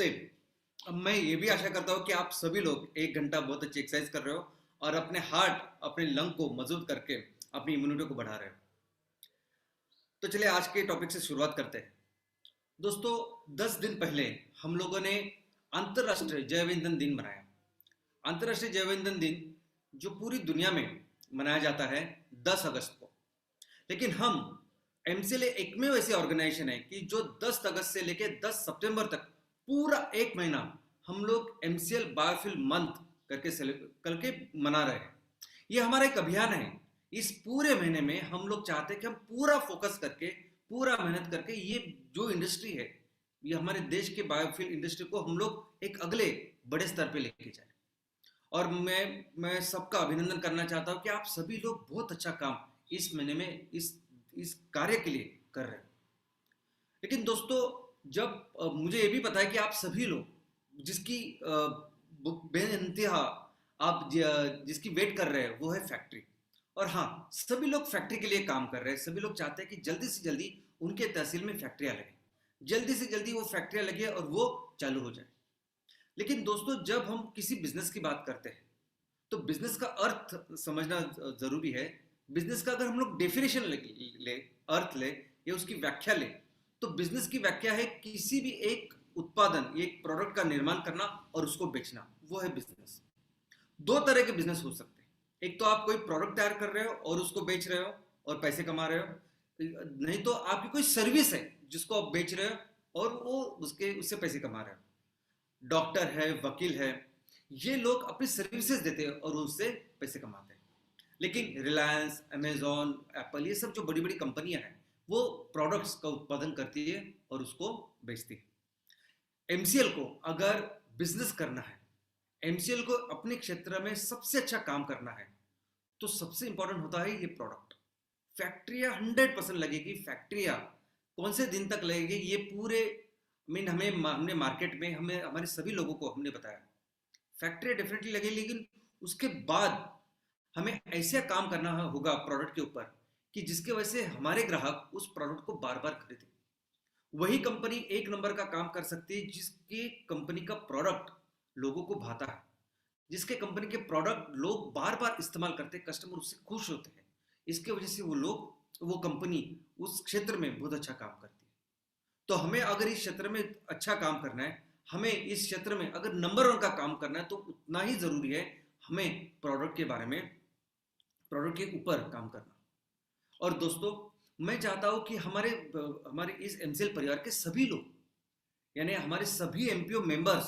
हफ्ते। अब मैं ये भी आशा करता हूँ कि आप सभी लोग 1 घंटा बहुत अच्छी एक्सरसाइज कर रहे हो और अपने हार्ट, अपने लंग को मजबूत करके अपनी इम्यूनिटी को बढ़ा रहे हो। तो चलिए आज के टॉपिक से शुरुआत करते हैं। दोस्तों, 10 दिन पहले हम लोगों ने अंतर्राष्ट्रीय जैव ईंधन दिन मनाया। अंतर्राष्ट्रीय जैव ईंधन दिन जो पूरी दुनिया में मनाया जाता है 10 अगस्त को। लेकिन हम एमसीएल एकमेव ऐसी ऑर्गेनाइजेशन है कि जो 10 अगस्त से लेकर 10 सितंबर तक पूरा एक महीना हम लोग एमसीएल बायोफ्यूल मंथ करके मना रहे हैं। ये हमारा एक अभियान है। इस पूरे महीने में हम लोग चाहते हैं कि हम पूरा फोकस करके, पूरा मेहनत करके ये जो इंडस्ट्री है, ये हमारे देश के बायोफ्यूल इंडस्ट्री को हम लोग एक अगले बड़े स्तर पे लेके जाए। और मैं सबका अभिनंदन करना चाहता हूँ कि आप सभी लोग बहुत अच्छा काम इस महीने में इस कार्य के लिए कर रहे हैं। लेकिन दोस्तों, जब मुझे ये भी पता है कि आप सभी लोग जिसकी बेइंतहा आप जिसकी वेट कर रहे हैं वो है फैक्ट्री। और हाँ, सभी लोग फैक्ट्री के लिए काम कर रहे हैं। सभी लोग चाहते हैं कि जल्दी से जल्दी उनके तहसील में फैक्ट्रियाँ लगे, जल्दी से जल्दी वो फैक्ट्रियाँ लगे और वो चालू हो जाए। लेकिन दोस्तों, जब हम किसी बिजनेस की बात करते हैं तो बिजनेस का अर्थ समझना जरूरी है। बिजनेस का अगर हम लोग डेफिनेशन ले, अर्थ ले या उसकी व्याख्या ले, तो बिजनेस की व्याख्या है किसी भी एक उत्पादन, एक प्रोडक्ट का निर्माण करना और उसको बेचना, वो है बिजनेस। दो तरह के बिजनेस हो सकते हैं। एक तो आप कोई प्रोडक्ट तैयार कर रहे हो और उसको बेच रहे हो और पैसे कमा रहे हो, नहीं तो आपकी कोई सर्विस है जिसको आप बेच रहे हो और वो उससे पैसे कमा रहे हो। डॉक्टर है, वकील है, ये लोग अपनी सर्विसेज देते हैं और उससे पैसे कमाते हैं। लेकिन रिलायंस, अमेजॉन, एप्पल, ये सब जो बड़ी बड़ी कंपनियां हैं वो प्रोडक्ट्स का उत्पादन करती है और उसको बेचती है। एमसीएल को अगर बिजनेस करना है, एमसीएल को अपने क्षेत्र में सबसे अच्छा काम करना है, तो सबसे इंपॉर्टेंट होता है ये प्रोडक्ट। फैक्ट्रियां 100% लगेगी। फैक्ट्रियां कौन से दिन तक लगेगी ये पूरे हमने मार्केट में हमें हमारे सभी लोगों को हमने बताया। फैक्ट्री डेफिनेटली लगेगी, लेकिन उसके बाद हमें ऐसे काम करना होगा प्रोडक्ट के ऊपर कि जिसके वजह से हमारे ग्राहक उस प्रोडक्ट को बार बार खरीदें। वही कंपनी एक नंबर का काम कर सकती है जिसकी कंपनी का प्रोडक्ट लोगों को भाता है, जिसके कंपनी के प्रोडक्ट लोग बार बार इस्तेमाल करते हैं, कस्टमर उससे खुश होते हैं। इसके वजह से वो कंपनी उस क्षेत्र में बहुत अच्छा काम करती है। तो हमें अगर इस क्षेत्र में अच्छा काम करना है, हमें इस क्षेत्र में अगर नंबर 1 का काम करना है, तो उतना ही जरूरी है हमें प्रोडक्ट के बारे में, प्रोडक्ट के ऊपर काम करना। और दोस्तों, मैं चाहता हूं कि हमारे इस एमसीएल परिवार के सभी लोग, यानी हमारे सभी एमपीओ मेंबर्स,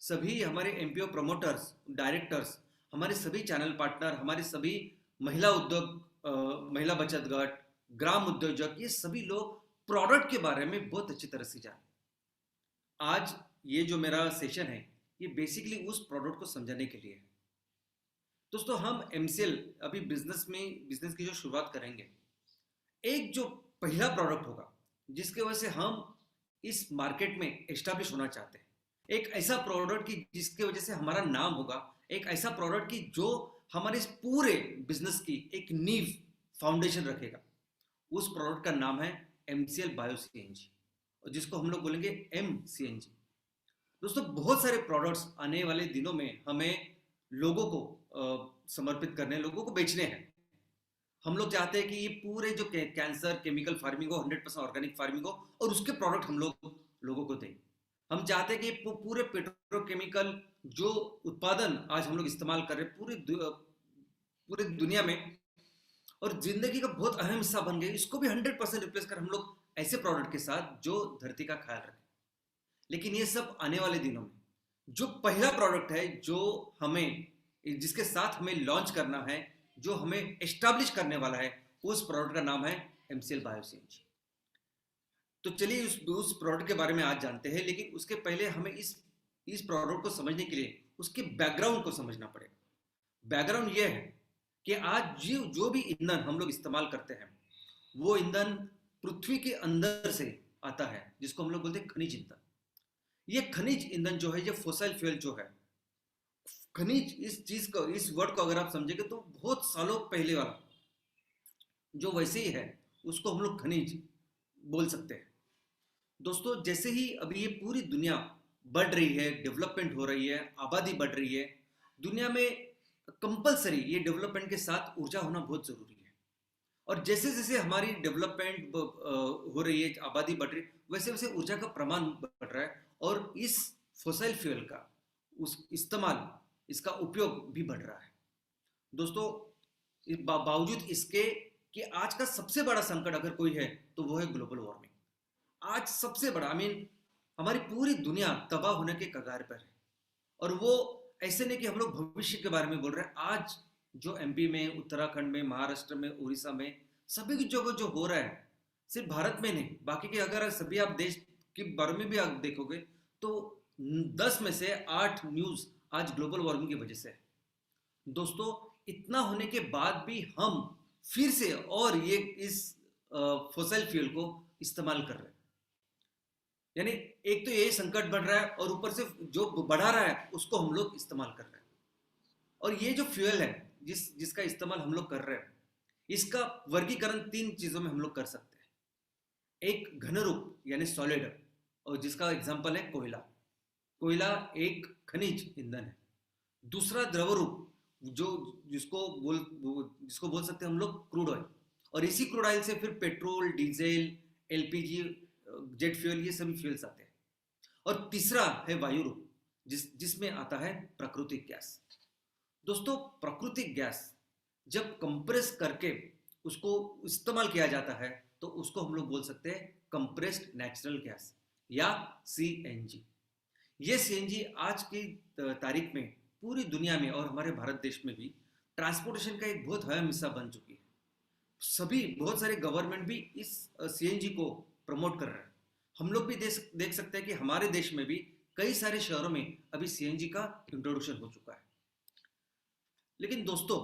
सभी हमारे एमपीओ प्रमोटर्स, डायरेक्टर्स, हमारे सभी चैनल पार्टनर, हमारे सभी महिला उद्योग, महिला बचत गट, ग्राम उद्योजक, ये सभी लोग प्रोडक्ट के बारे में बहुत अच्छी तरह से जाने। आज ये जो मेरा सेशन है ये बेसिकली उस प्रोडक्ट को समझाने के लिए है। दोस्तों, हम एमसीएल अभी बिजनेस की जो शुरुआत करेंगे, एक जो पहला प्रोडक्ट होगा जिसके वजह से हम इस मार्केट में एस्टैब्लिश होना चाहते हैं, एक ऐसा प्रोडक्ट की जिसके वजह से हमारा नाम होगा, एक ऐसा प्रोडक्ट की जो हमारे इस पूरे बिजनेस की एक नींव, फाउंडेशन रखेगा, उस प्रोडक्ट का नाम है एमसीएल बायो सीएनजी, जिसको हम लोग बोलेंगे एमसीएनजी। दोस्तों, बहुत सारे प्रोडक्ट्स आने वाले दिनों में हमें लोगों को समर्पित करने, लोगों को बेचने हैं। हम लोग चाहते हैं कि ये पूरे जो कैंसर केमिकल फार्मिंग हो, 100% ऑर्गेनिक फार्मिंग हो और उसके प्रोडक्ट हम लोगों को दें। हम चाहते हैं कि पूरे पेट्रोकेमिकल जो उत्पादन आज हम लोग इस्तेमाल कर रहे हैं पूरी दुनिया में और जिंदगी का बहुत अहम हिस्सा बन गए, इसको भी 100% रिप्लेस कर हम लोग ऐसे प्रोडक्ट के साथ जो धरती का ख्याल रखें। लेकिन ये सब आने वाले दिनों में जो पहला प्रोडक्ट है जो हमें, जिसके साथ हमें लॉन्च करना है, जो हमें एस्टैब्लिश करने वाला है, उस प्रोडक्ट का नाम है एमसीएल बायो सीएनजी। तो चलिए उस प्रोडक्ट के बारे में आज जानते हैं। लेकिन उसके पहले हमें इस प्रोडक्ट को समझने के लिए उसके बैकग्राउंड को समझना पड़ेगा। बैकग्राउंड ये है कि आज जो भी ईंधन हम लोग इस्तेमाल करते हैं, वो ईंधन पृथ्वी के अंदर से आता है, जिसको हम लोग बोलते हैं खनिज ईंधन। ये खनिज ईंधन जो है, ये फोसिल फ्यूल जो है, खनिज, इस वर्ड को अगर आप समझेंगे तो बहुत सालों पहले वाला जो वैसे ही है उसको हम लोग खनिज बोल सकते हैं। दोस्तों, जैसे ही अभी ये पूरी दुनिया बढ़ रही है, डेवलपमेंट हो रही है, आबादी बढ़ रही है, दुनिया में कंपलसरी ये डेवलपमेंट के साथ ऊर्जा होना बहुत ज़रूरी है। और जैसे जैसे हमारी डेवलपमेंट हो रही है, आबादी बढ़ रही है, वैसे वैसे ऊर्जा का प्रमाण बढ़ रहा है और इस फॉसिल फ्यूल का उस इस्तेमाल, इसका उपयोग भी बढ़ रहा है। दोस्तों, बावजूद इसके कि आज का सबसे बड़ा संकट अगर कोई है तो वो है ग्लोबल वार्मिंग। आज सबसे बड़ा, आई मीन हमारी पूरी दुनिया तबाह होने के कगार पर है। और वो ऐसे नहीं कि हम लोग भविष्य के बारे में बोल रहे हैं। आज जो एमपी में, उत्तराखंड में, महाराष्ट्र में, उड़ीसा में, सभी की जगह जो हो रहा है, सिर्फ भारत में नहीं, बाकी के अगर सभी आप देश के बारे में भी आप देखोगे तो 10 में से 8 न्यूज़ आज ग्लोबल वार्मिंग की वजह से है। दोस्तों, इतना होने के बाद भी हम फिर से और ये इस फॉसिल फ्यूल को इस्तेमाल कर रहे हैं। यानी एक तो ये संकट बढ़ रहा है और ऊपर से जो बढ़ा रहा है उसको हम लोग इस्तेमाल कर रहे हैं। और ये जो फ्यूल है जिसका इस्तेमाल हम लोग कर रहे हैं, इसका वर्गीकरण 3 चीजों में हम लोग कर सकते हैं। एक घन रूप यानी सॉलिड, और जिसका एग्जांपल है कोयला। कोयला एक खनिज ईंधन है। दूसरा द्रव रूप, जो जिसको बोल सकते हैं हम लोग क्रूड ऑयल, और इसी क्रूड ऑयल से फिर petrol, diesel, LPG, jet fuel, ये सभी फ्यूल्स आते हैं। और तीसरा है वायु रूप, जिसमें आता है प्राकृतिक गैस। दोस्तों, प्राकृतिक गैस जब कंप्रेस करके उसको इस्तेमाल किया जाता है तो उसको हम लोग बोल सकते हैं कंप्रेस्ड नेचुरल गैस या सीएनजी। ये सीएनजी आज की तारीख में पूरी दुनिया में और हमारे भारत देश में भी ट्रांसपोर्टेशन का एक बहुत अहम हिस्सा बन चुकी है। सभी बहुत सारे गवर्नमेंट भी इस सीएनजी को प्रमोट कर रहे हैं। हम लोग भी देख सकते हैं कि हमारे देश में भी कई सारे शहरों में अभी सीएनजी का इंट्रोडक्शन हो चुका है। लेकिन दोस्तों,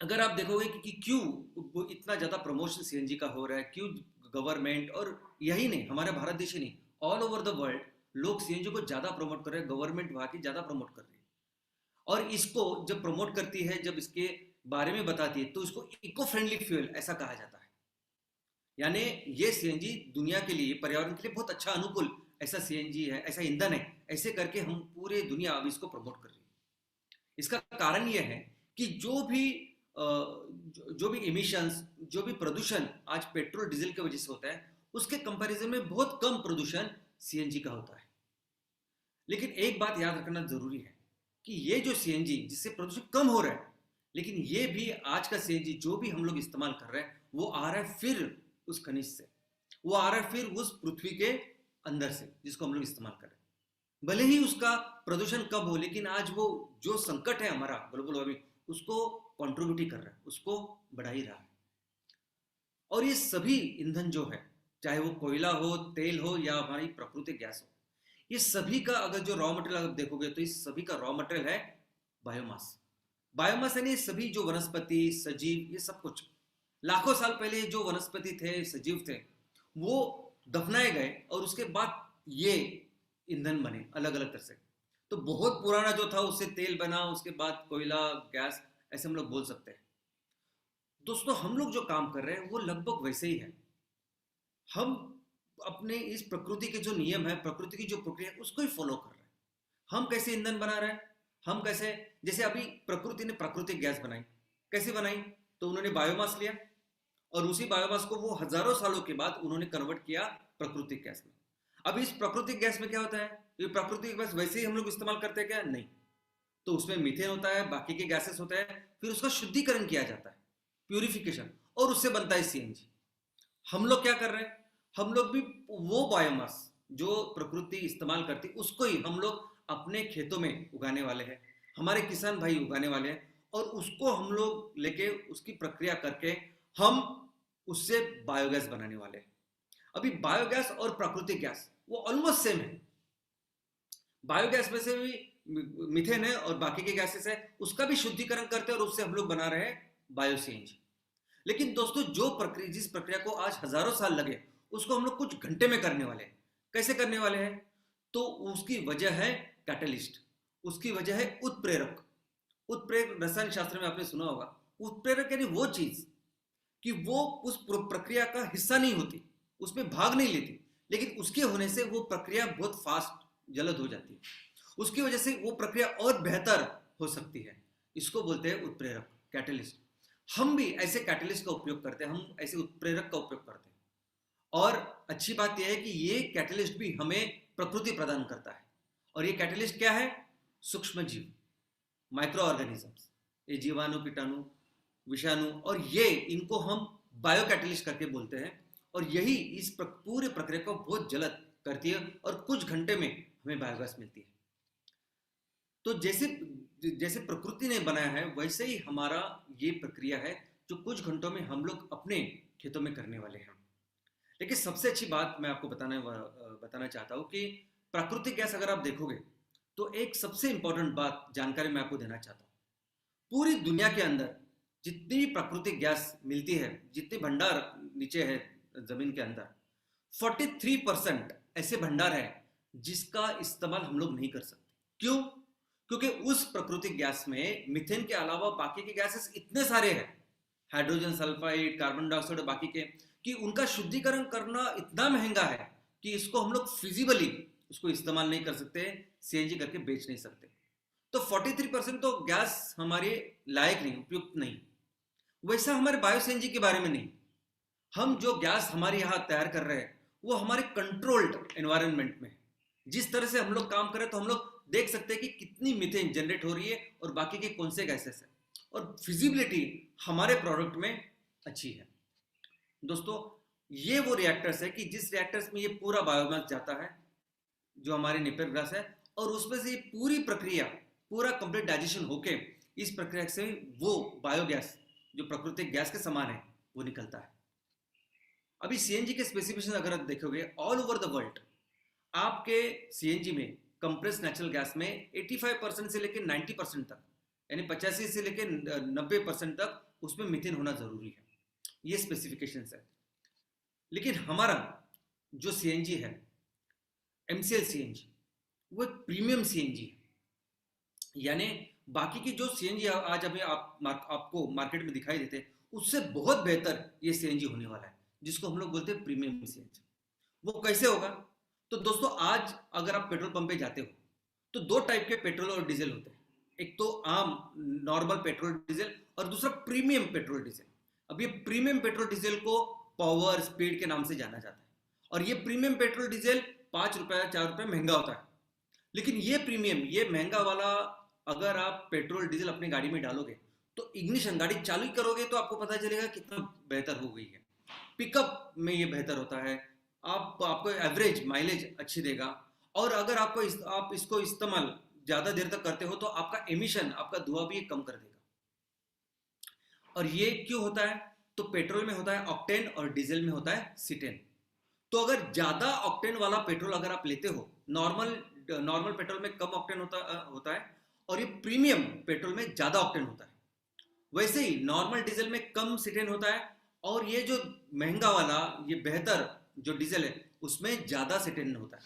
अगर आप देखोगे कि क्यों इतना ज़्यादा प्रमोशन सीएनजी का हो रहा है, क्यों गवर्नमेंट, और यही नहीं हमारे भारत देश ही नहीं, ऑल ओवर द वर्ल्ड लोग सीएनजी को ज़्यादा प्रमोट कर रहे हैं, गवर्नमेंट वहाँ की ज़्यादा प्रमोट कर रही है। और इसको जब प्रमोट करती है, जब इसके बारे में बताती है, तो इसको इको फ्रेंडली फ्यूल ऐसा कहा जाता है। यानी ये सीएनजी दुनिया के लिए, पर्यावरण के लिए बहुत अच्छा, अनुकूल ऐसा सीएनजी है, ऐसा ईंधन है। ऐसे करके हम पूरे दुनिया अब इसको प्रमोट कर रही है। इसका कारण यह है कि जो भी इमिशंस, जो भी प्रदूषण आज पेट्रोल डीजल की वजह से होता है, उसके कंपैरिजन में बहुत कम प्रदूषण सीएनजी का होता है। लेकिन एक बात याद रखना जरूरी है कि ये जो सीएनजी, जिससे प्रदूषण कम हो रहा है, लेकिन ये भी आज का सीएनजी जो भी हम लोग इस्तेमाल कर रहे हैं, वो आ रहा है फिर उस खनिज से, वो आ रहा है फिर उस पृथ्वी के अंदर से, जिसको हम लोग इस्तेमाल कर रहे हैं। भले ही उसका प्रदूषण कम हो, लेकिन आज वो जो संकट है हमारा ग्लोबल वार्मिंग, उसको कंट्रीब्यूट ही कर रहा है, उसको बढ़ा ही रहा है। और ये सभी ईंधन जो है, चाहे वो कोयला हो, तेल हो या हमारी प्राकृतिक गैस हो, ये सभी का अगर जो रॉ मटेरियल अगर देखोगे तो इस सभी का रॉ मटेरियल है बायोमास। बायोमास यानी सभी जो वनस्पति, सजीव, ये सब कुछ लाखों साल पहले जो वनस्पति थे, सजीव थे, वो दफनाए गए और उसके बाद ये ईंधन बने अलग अलग तरह से। तो बहुत पुराना जो था उससे तेल बना, उसके बाद कोयला, गैस, ऐसे हम लोग बोल सकते हैं। दोस्तों, हम लोग जो काम कर रहे हैं वो लगभग वैसे ही है। हम अपने इस प्रकृति के जो नियम है, प्रकृति की जो प्रक्रिया है, उसको ही फॉलो कर रहे हैं। हम कैसे ईंधन बना रहे हैं, हम कैसे, जैसे अभी प्रकृति ने प्राकृतिक गैस बनाई, कैसे बनाई, तो उन्होंने बायोमास लिया और उसी बायोमास को वो हजारों सालों के बाद उन्होंने कन्वर्ट किया प्राकृतिक गैस में। अब इस प्राकृतिक गैस में क्या होता है, ये प्राकृतिक गैस वैसे ही हम लोग इस्तेमाल करते हैं क्या? नहीं। तो उसमें मीथेन होता है, बाकी के गैसेस होते हैं, फिर उसका शुद्धिकरण किया जाता है, प्यूरिफिकेशन, और उससे बनता है सीएनजी। हम लोग क्या कर रहे हैं, हम लोग भी वो बायोमास जो प्रकृति इस्तेमाल करती, उसको ही हम लोग अपने खेतों में उगाने वाले हैं, हमारे किसान भाई उगाने वाले हैं, और उसको हम लोग लेके उसकी प्रक्रिया करके हम उससे बायोगैस बनाने वाले हैं। अभी बायोगैस और प्राकृतिक गैस वो ऑलमोस्ट सेम है। बायोगैस में से भी मीथेन है और बाकी के गैसेस है, उसका भी शुद्धिकरण करते हैं और उससे हम लोग बना रहे हैं बायो सीएनजी। लेकिन दोस्तों, जिस प्रक्रिया को आज हजारों साल लगे, उसको हम लोग कुछ घंटे में करने वाले हैं। कैसे करने वाले हैं? तो उसकी वजह है कैटलिस्ट, उसकी वजह है उत्प्रेरक। उत्प्रेरक रसायन शास्त्र में आपने सुना होगा। उत्प्रेरक यानी वो चीज कि वो उस प्रक्रिया का हिस्सा नहीं होती, उसमें भाग नहीं लेती, लेकिन उसके होने से वो प्रक्रिया बहुत फास्ट जलद हो जाती है, उसकी वजह से वो प्रक्रिया और बेहतर हो सकती है। इसको बोलते हैं उत्प्रेरक, कैटलिस्ट। हम भी ऐसे कैटलिस्ट का उपयोग करते हैं, हम ऐसे उत्प्रेरक का उपयोग करते हैं। और अच्छी बात यह है कि ये कैटलिस्ट भी हमें प्रकृति प्रदान करता है। और ये कैटलिस्ट क्या है? सूक्ष्म जीव, माइक्रो ऑर्गेनिजम्स, ये जीवाणु, कीटाणु, विषाणु, और ये इनको हम बायो कैटलिस्ट करके बोलते हैं। और यही इस पूरी प्रक्रिया को बहुत जलद करती है और कुछ घंटे में हमें बायोगैस मिलती है। तो जैसे जैसे प्रकृति ने बनाया है वैसे ही हमारा ये प्रक्रिया है जो कुछ घंटों में हम लोग अपने खेतों में करने वाले हैं। लेकिन सबसे अच्छी बात मैं आपको बताना चाहता हूँ कि प्राकृतिक गैस अगर आप देखोगे तो एक सबसे इंपॉर्टेंट बात जानकारी मैं आपको देना चाहता हूँ। पूरी दुनिया के अंदर जितनी भी प्राकृतिक गैस मिलती है, जितने भंडार नीचे है जमीन के अंदर, 43% ऐसे भंडार है जिसका इस्तेमाल हम लोग नहीं कर सकते। क्यों? क्योंकि उस प्राकृतिक गैस में मीथेन के अलावा बाकी के गैसेस इतने सारे हैं, हाइड्रोजन सल्फाइड, कार्बन डाइऑक्साइड और बाकी के, कि उनका शुद्धिकरण करना इतना महंगा है कि इसको हम लोग फिजिबली उसको इस्तेमाल नहीं कर सकते, सीएनजी करके बेच नहीं सकते। तो 43% तो गैस हमारे लायक नहीं, उपयुक्त नहीं। वैसा हमारे बायो सीएनजी के बारे में नहीं। हम जो गैस हमारे यहाँ तैयार कर रहे हैं वो हमारे कंट्रोल्ड एनवायरनमेंट में, जिस तरह से हम लोग काम करें तो हम लोग देख सकते हैं कि कितनी मीथेन जनरेट हो रही है और बाकी के कौन से गैसेस हैं, और फिजिबिलिटी हमारे प्रोडक्ट में अच्छी है। दोस्तों, ये वो रिएक्टर्स है कि जिस रिएक्टर्स में ये पूरा बायोमास जाता है जो हमारे नेपियर ग्रास है, और उसमें से पूरी प्रक्रिया, पूरा कंप्लीट डाइजेशन होके इस प्रक्रिया से वो बायोगैस जो प्राकृतिक गैस के समान है वो निकलता है। अभी सीएनजी के स्पेसिफिकेशन अगर आप देखोगे ऑल ओवर द वर्ल्ड, आपके सीएनजी में कंप्रेस्ड नेचुरल गैस में 85% से लेकर 90% तक, यानी 85 से लेकर 90% तक उसमें मीथेन होना जरूरी है। ये स्पेसिफिकेशन है। लेकिन हमारा जो सीएनजी है, एमसीएल सीएनजी, वो एक प्रीमियम सीएनजी है। यानी बाकी की जो सीएनजी आज अभी आपको मार्केट में दिखाई देते हैं उससे बहुत बेहतर ये सीएनजी होने वाला है, जिसको हम लोग बोलते हैं प्रीमियम सीएनजी। वो कैसे होगा? तो दोस्तों, आज अगर आप पेट्रोल पंप पे जाते हो तो दो टाइप के पेट्रोल और डीजल होते हैं। एक तो आम नॉर्मल पेट्रोल डीजल और दूसरा प्रीमियम पेट्रोल डीजल। अब ये प्रीमियम पेट्रोल डीजल को पावर, स्पीड के नाम से जाना जाता है, और ये प्रीमियम पेट्रोल डीजल 5 रुपए 4 रुपए महंगा होता है। लेकिन ये प्रीमियम, ये महंगा वाला, अगर आप पेट्रोल डीजल अपनी गाड़ी में डालोगे तो इग्निशन, गाड़ी चालू करोगे तो आपको पता चलेगा कितना बेहतर हो गई है। पिकअप में ये बेहतर होता है, आपको एवरेज माइलेज अच्छी देगा, और अगर आप इसको इस्तेमाल ज्यादा देर तक करते हो तो आपका एमिशन, आपका धुआं भी कम कर देगा। और ये क्यों होता है? तो पेट्रोल में होता है ऑक्टेन और डीजल में होता है सीटेन। तो अगर ज्यादा ऑक्टेन वाला पेट्रोल अगर आप लेते हो, नॉर्मल पेट्रोल में कम ऑक्टेन होता है, और ये प्रीमियम पेट्रोल में ज्यादा ऑक्टेन होता है। वैसे ही नॉर्मल डीजल में कम सीटेन होता है, और ये जो महंगा वाला, ये बेहतर जो डीजल है उसमें ज्यादा सीटेन होता है।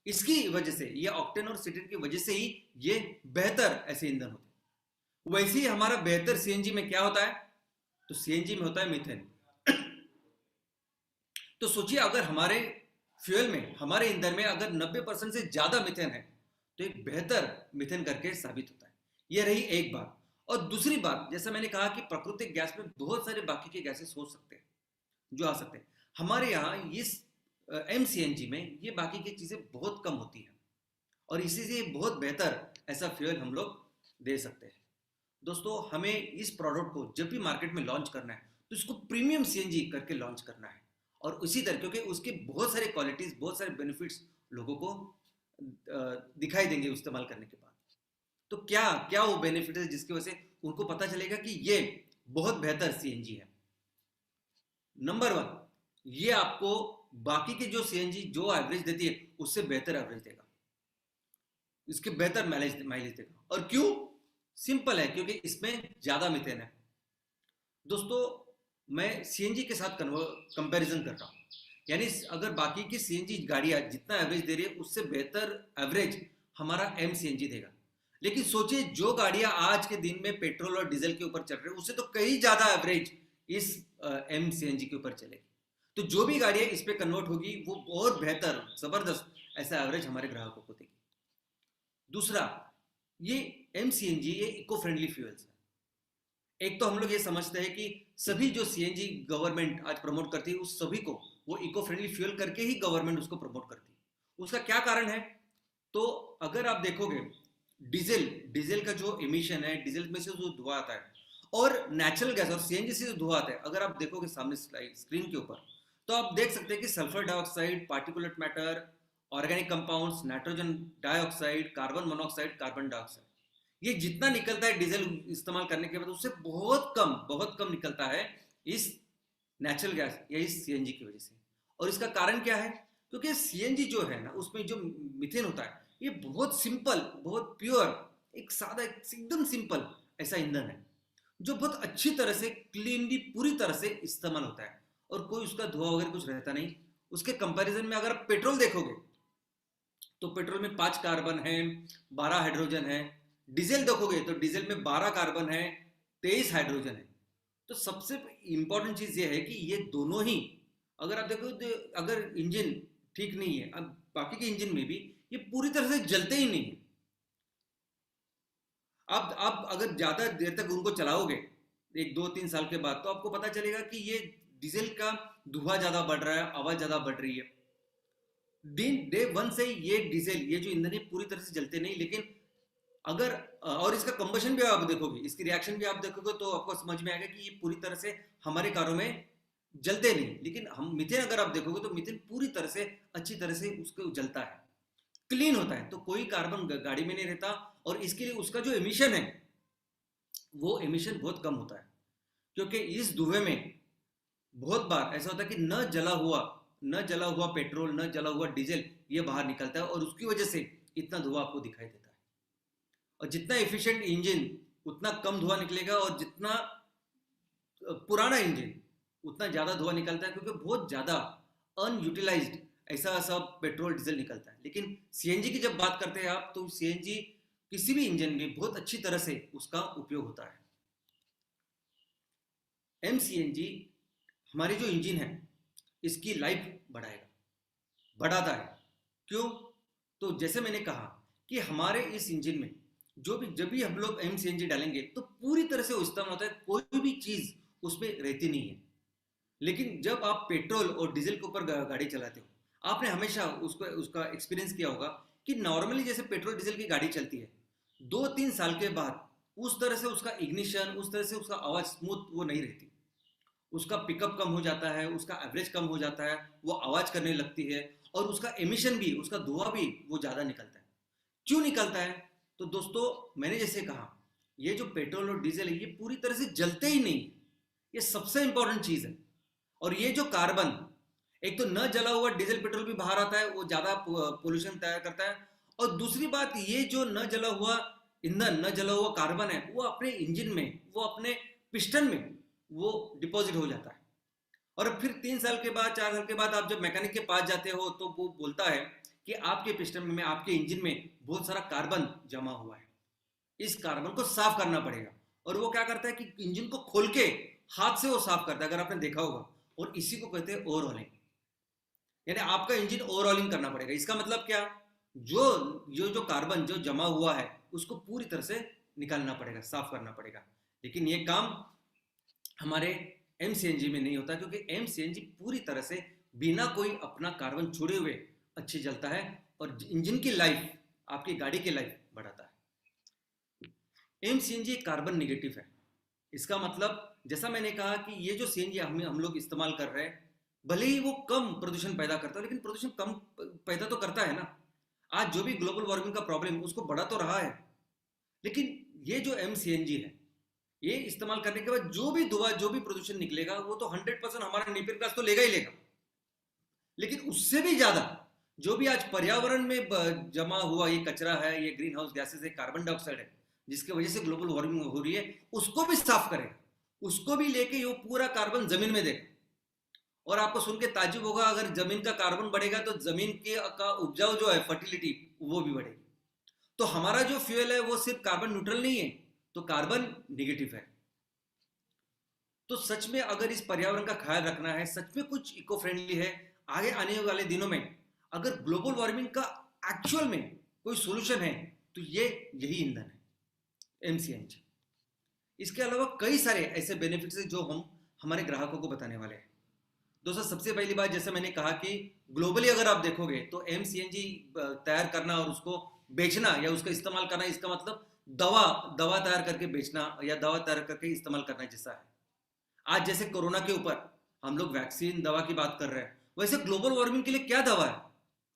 इसकी वजह से, ये ऑक्टेन और सीटेन की वजह से ही ये बेहतर ऐसे ईंधन होते हैं। वैसे ही हमारा बेहतर सीएनजी में क्या होता है? तो सीएनजी में होता है मीथेन। तो सोचिए, अगर हमारे फ्यूल में, हमारे ईंधन में अगर 90% से ज्यादा मीथेन है तो एक बेहतर मीथेन करके साबित होता है। यह रही एक बात। और दूसरी बात, जैसा मैंने कहा कि प्राकृतिक गैस में बहुत सारे बाकी के गैसेस हो सकते हैं जो आ सकते हैं। हमारे यहाँ इस एमसीएनजी में ये बाकी की चीजें बहुत कम होती हैं, और इसी से बहुत बेहतर ऐसा फ्यूल हम लोग दे सकते हैं। दोस्तों, हमें इस प्रोडक्ट को जब भी मार्केट में लॉन्च करना है तो इसको प्रीमियम सीएनजी करके लॉन्च करना है, और उसी तरह, क्योंकि उसके बहुत सारे क्वालिटीज, बहुत सारे बेनिफिट्स लोगों को दिखाई देंगे इस्तेमाल करने के बाद। तो क्या क्या वो बेनिफिट है जिसकी वजह से उनको पता चलेगा कि ये बहुत बेहतर सीएनजी है। नंबर 1, ये आपको बाकी के जो सीएनजी जो एवरेज देती है उससे बेहतर एवरेज देगा, इसके बेहतर माइलेज देगा। और क्यों? सिंपल है, क्योंकि इसमें ज्यादा मीथेन है। दोस्तों, मैं सीएनजी के साथ कंपैरिजन कर रहा हूं, यानी अगर बाकी की सीएनजी गाड़ियां जितना एवरेज दे रही है उससे बेहतर एवरेज हमारा एम सीएनजी देगा। लेकिन सोचिए, जो गाड़ियां आज के दिन में पेट्रोल और डीजल के ऊपर चल रही है उससे तो कई ज्यादा एवरेज इस एम सीएनजी के ऊपर चलेगी। तो जो भी गाड़ियां इस पे कन्वर्ट होगी वो और बेहतर, जबरदस्त ऐसा एवरेज हमारे ग्राहकों को देगी। दूसरा, ये एमसीएनजी ये इको फ्रेंडली फ्यूल्स है। एक तो हम लोग ये समझते हैं कि सभी जो सीएनजी गवर्नमेंट आज प्रमोट करती है उस सभी को वो इको फ्रेंडली फ्यूल करके ही गवर्नमेंट उसको प्रमोट करती है। उसका क्या कारण है? तो अगर आप देखोगे डीजल का जो एमिशन है, डीजल में से जो धुआं आता है और नेचुरल गैस और सीएनजी से जो धुआं आता है, अगर आप देखोगे सामने स्क्रीन के ऊपर तो आप देख सकते हैं कि sulphur dioxide, particulate matter, organic compounds, nitrogen dioxide, carbon monoxide, carbon dioxide, ये जितना निकलता है डीजल इस्तेमाल करने के बाद उससे बहुत कम निकलता है इस नेचुरल गैस या इस सीएनजी की वजह से। और इसका कारण क्या है? क्योंकि सीएनजी जो है ना, उसमें जो मीथेन होता है ये बहुत सिंपल, बहुत प्योर, एक सादा, एकदम सिंपल ऐसा ईंधन है जो बहुत अच्छी तरह से क्लीनली पूरी तरह से इस्तेमाल होता है और कोई उसका धुआं वगैरह कुछ रहता नहीं। उसके कंपैरिजन में अगर आप पेट्रोल देखोगे तो पेट्रोल में 5 कार्बन है, 12 हाइड्रोजन है। डीजल देखोगे तो डीजल में 12 कार्बन है, 23 हाइड्रोजन है। तो सबसे इंपॉर्टेंट चीज ये है कि ये दोनों ही, अगर आप देखो तो अगर इंजन ठीक नहीं है, अब बाकी के इंजन में भी ये पूरी तरह से जलते ही नहीं है। आप अगर ज्यादा देर तक उनको चलाओगे 1 2 3 साल के बाद तो आपको पता चलेगा कि ये डीजल का धुआं ज्यादा बढ़ रहा है, आवाज ज्यादा बढ़ रही है। डे वन से ये डीजल, ये जो ईंधन है पूरी तरह से जलते नहीं, लेकिन अगर और इसका कंबशन भी आप देखोगे, इसकी रिएक्शन भी आप देखोगे तो आपको समझ में आएगा कि ये पूरी तरह से हमारे कारों में जलते नहीं। लेकिन हम मीथेन अगर आप देखोगे तो मीथेन पूरी तरह से अच्छी तरह से उसको जलता है, क्लीन होता है, तो कोई कार्बन गाड़ी में नहीं रहता और इसके लिए उसका जो एमिशन है वो एमिशन बहुत कम होता है। क्योंकि इस धुएं में बहुत बार ऐसा होता है कि न जला हुआ पेट्रोल, न जला हुआ डीजल ये बाहर निकलता है और उसकी वजह से इतना धुआं आपको दिखाई देता है। और जितना एफिशिएंट इंजन उतना कम धुआं निकलेगा और जितना पुराना इंजन उतना ज्यादा धुआं निकलता है, क्योंकि बहुत ज्यादा अनयूटिलाइज्ड ऐसा सब पेट्रोल डीजल निकलता है। लेकिन सीएनजी की जब बात करते हैं आप, तो सीएनजी किसी भी इंजन में बहुत अच्छी तरह से उसका उपयोग होता है। एमसीएनजी हमारी जो इंजन है इसकी लाइफ बढ़ाता है। क्यों? तो जैसे मैंने कहा कि हमारे इस इंजन में जब भी हम लोग एमसीएनजी डालेंगे तो पूरी तरह से इस्तेमाल होता है, कोई भी चीज उसमें रहती नहीं है। लेकिन जब आप पेट्रोल और डीजल के ऊपर गाड़ी चलाते हो, आपने हमेशा उसका एक्सपीरियंस किया होगा कि नॉर्मली जैसे पेट्रोल डीजल की गाड़ी चलती है 2 3 साल के बाद उस तरह से उसका इग्निशन, उस तरह से उसका आवाज स्मूथ वो नहीं रहती, उसका पिकअप कम हो जाता है, उसका एवरेज कम हो जाता है, वो आवाज करने लगती है और उसका एमिशन भी, उसका धुआं भी वो ज्यादा निकलता है। क्यों निकलता है? तो दोस्तों मैंने जैसे कहा ये जो पेट्रोल और डीजल है ये पूरी तरह से जलते ही नहीं, ये सबसे इंपॉर्टेंट चीज है। और ये जो कार्बन, एक तो न जला हुआ डीजल पेट्रोल भी बाहर आता है, वो ज्यादा पोल्यूशन तैयार करता है। और दूसरी बात, ये जो न जला हुआ ईंधन, न जला हुआ कार्बन है, वो अपने इंजन में, वो अपने पिस्टन में वो डिपॉजिट हो जाता है। और फिर 3 साल के बाद, 4 साल के बाद आप जब मैकेनिक के पास जाते हो तो वो बोलता है कि आपके पिस्टन में, आपके इंजन में बहुत सारा कार्बन जमा हुआ है, इस कार्बन को साफ करना पड़ेगा। और वो क्या करता है कि इंजन को खोल के हाथ से वो साफ करता है, अगर आपने देखा होगा। और इसी को कहते हैं ओवरऑलिंग, यानी आपका इंजन ओवरऑलिंग करना पड़ेगा। इसका मतलब क्या? जो कार्बन जो जमा हुआ है उसको पूरी तरह से निकालना पड़ेगा, साफ करना पड़ेगा। लेकिन ये काम हमारे एमसीएनजी में नहीं होता, क्योंकि एमसीएनजी पूरी तरह से बिना कोई अपना कार्बन छोड़े हुए अच्छी जलता है और इंजन की लाइफ, आपकी गाड़ी की लाइफ बढ़ाता है। एमसीएनजी कार्बन नेगेटिव है। इसका मतलब जैसा मैंने कहा कि ये जो सीएनजी हम लोग इस्तेमाल कर रहे हैं, भले ही वो कम प्रदूषण पैदा करता है, लेकिन प्रदूषण कम पैदा तो करता है ना। आज जो भी ग्लोबल वार्मिंग का प्रॉब्लम उसको बढ़ा तो रहा है, लेकिन ये जो एमसीएनजी है ये इस्तेमाल करने के बाद जो भी धुआं, जो भी प्रदूषण निकलेगा वो तो 100% हमारा नेपियर गैस तो लेगा ही लेगा। लेकिन उससे भी ज्यादा जो भी आज पर्यावरण में जमा हुआ ये कचरा है, ये ग्रीन हाउस गैसेस है, कार्बन डाइऑक्साइड है, जिसकी वजह से ग्लोबल वार्मिंग हो रही है, उसको भी साफ करेगा, उसको भी लेके ये पूरा कार्बन जमीन में देगा। और आपको सुन के ताज्जुब होगा, अगर जमीन का कार्बन बढ़ेगा तो जमीन का उपजाऊ जो है, फर्टिलिटी, वो भी बढ़ेगी। तो हमारा जो फ्यूल है वो सिर्फ कार्बन न्यूट्रल नहीं है, तो कार्बन नेगेटिव है। तो सच में अगर इस पर्यावरण का ख्याल रखना है, सच में कुछ इको फ्रेंडली है, आगे आने वाले दिनों में अगर ग्लोबल वार्मिंग का एक्चुअल में कोई सोल्यूशन है तो ये यही ईंधन है, एमसीएनजी। इसके अलावा कई सारे ऐसे बेनिफिट्स हैं जो हम हमारे ग्राहकों को बताने वाले हैं। दोस्तों, सबसे पहली बात, जैसे मैंने कहा कि ग्लोबली अगर आप देखोगे तो एमसीएनजी तैयार करना और उसको बेचना या उसका इस्तेमाल करना, इसका मतलब दवा दवा तैयार करके बेचना या दवा तैयार करके इस्तेमाल करना जैसा है। आज जैसे कोरोना के ऊपर हम लोग वैक्सीन दवा की बात कर रहे हैं, वैसे ग्लोबल वार्मिंग के लिए क्या दवा है।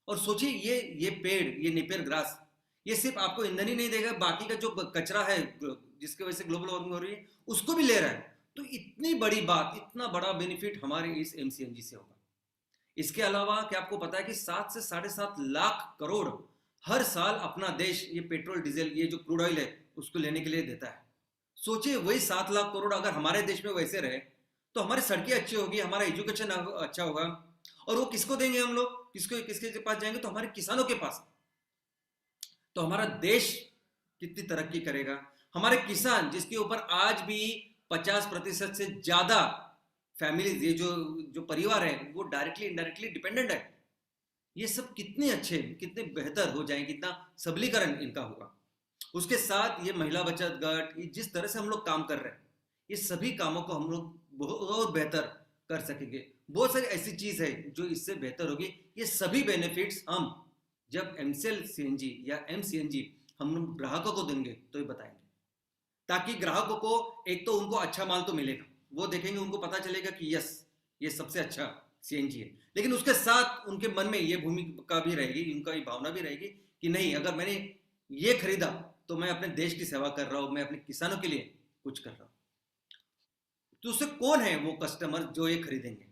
और सोचिए, ये पेड़, ये नेपियर ग्रास, ये सिर्फ आपको ईंधन ही नहीं देगा, बाकी का जो कचरा है जिसकी वजह से ग्लोबल वार्मिंग हो रही है उसको भी ले रहा है। तो इतनी बड़ी बात, इतना बड़ा बेनिफिट हमारे इस एमसीएनजी से होगा। इसके अलावा क्या आपको पता है कि 7 से 7.5 लाख करोड़ हर साल अपना देश ये पेट्रोल डीजल, ये जो क्रूड ऑयल है उसको लेने के लिए देता है। सोचिए, वही 7 लाख करोड़ अगर हमारे देश में वैसे रहे तो हमारी सड़कें अच्छी होगी, हमारा एजुकेशन अच्छा होगा। और वो किसको देंगे हम लोग, किसके पास जाएंगे, तो हमारे किसानों के पास। तो हमारा देश कितनी तरक्की करेगा। हमारे किसान, जिसके ऊपर आज भी 50% से ज्यादा फैमिलीज, ये जो परिवार है वो डायरेक्टली इनडायरेक्टली डिपेंडेंट है, ये सब कितने अच्छे, कितने बेहतर हो जाएंगे, कितना सबलीकरण इनका होगा। उसके साथ ये महिला बचत गट, ये जिस तरह से हम लोग काम कर रहे हैं, ये सभी कामों को हम लोग बहुत बेहतर कर सकेंगे। बहुत सारी ऐसी चीज है जो इससे बेहतर होगी। ये सभी बेनिफिट्स हम जब एमसीएल सीएनजी या एमसीएनजी हम लोग ग्राहकों को देंगे तो ये बताएंगे, ताकि ग्राहकों को एक तो उनको अच्छा माल तो मिलेगा, वो देखेंगे, उनको पता चलेगा कि यस, ये सबसे अच्छा सीएनजी है। लेकिन उसके साथ उनके मन में ये भूमिका भी रहेगी, उनका ये भावना भी रहेगी कि नहीं, अगर मैंने ये खरीदा तो मैं अपने देश की सेवा कर रहा हूं, मैं अपने किसानों के लिए कुछ कर रहा हूं। तो उससे कौन है वो कस्टमर जो ये खरीदेंगे?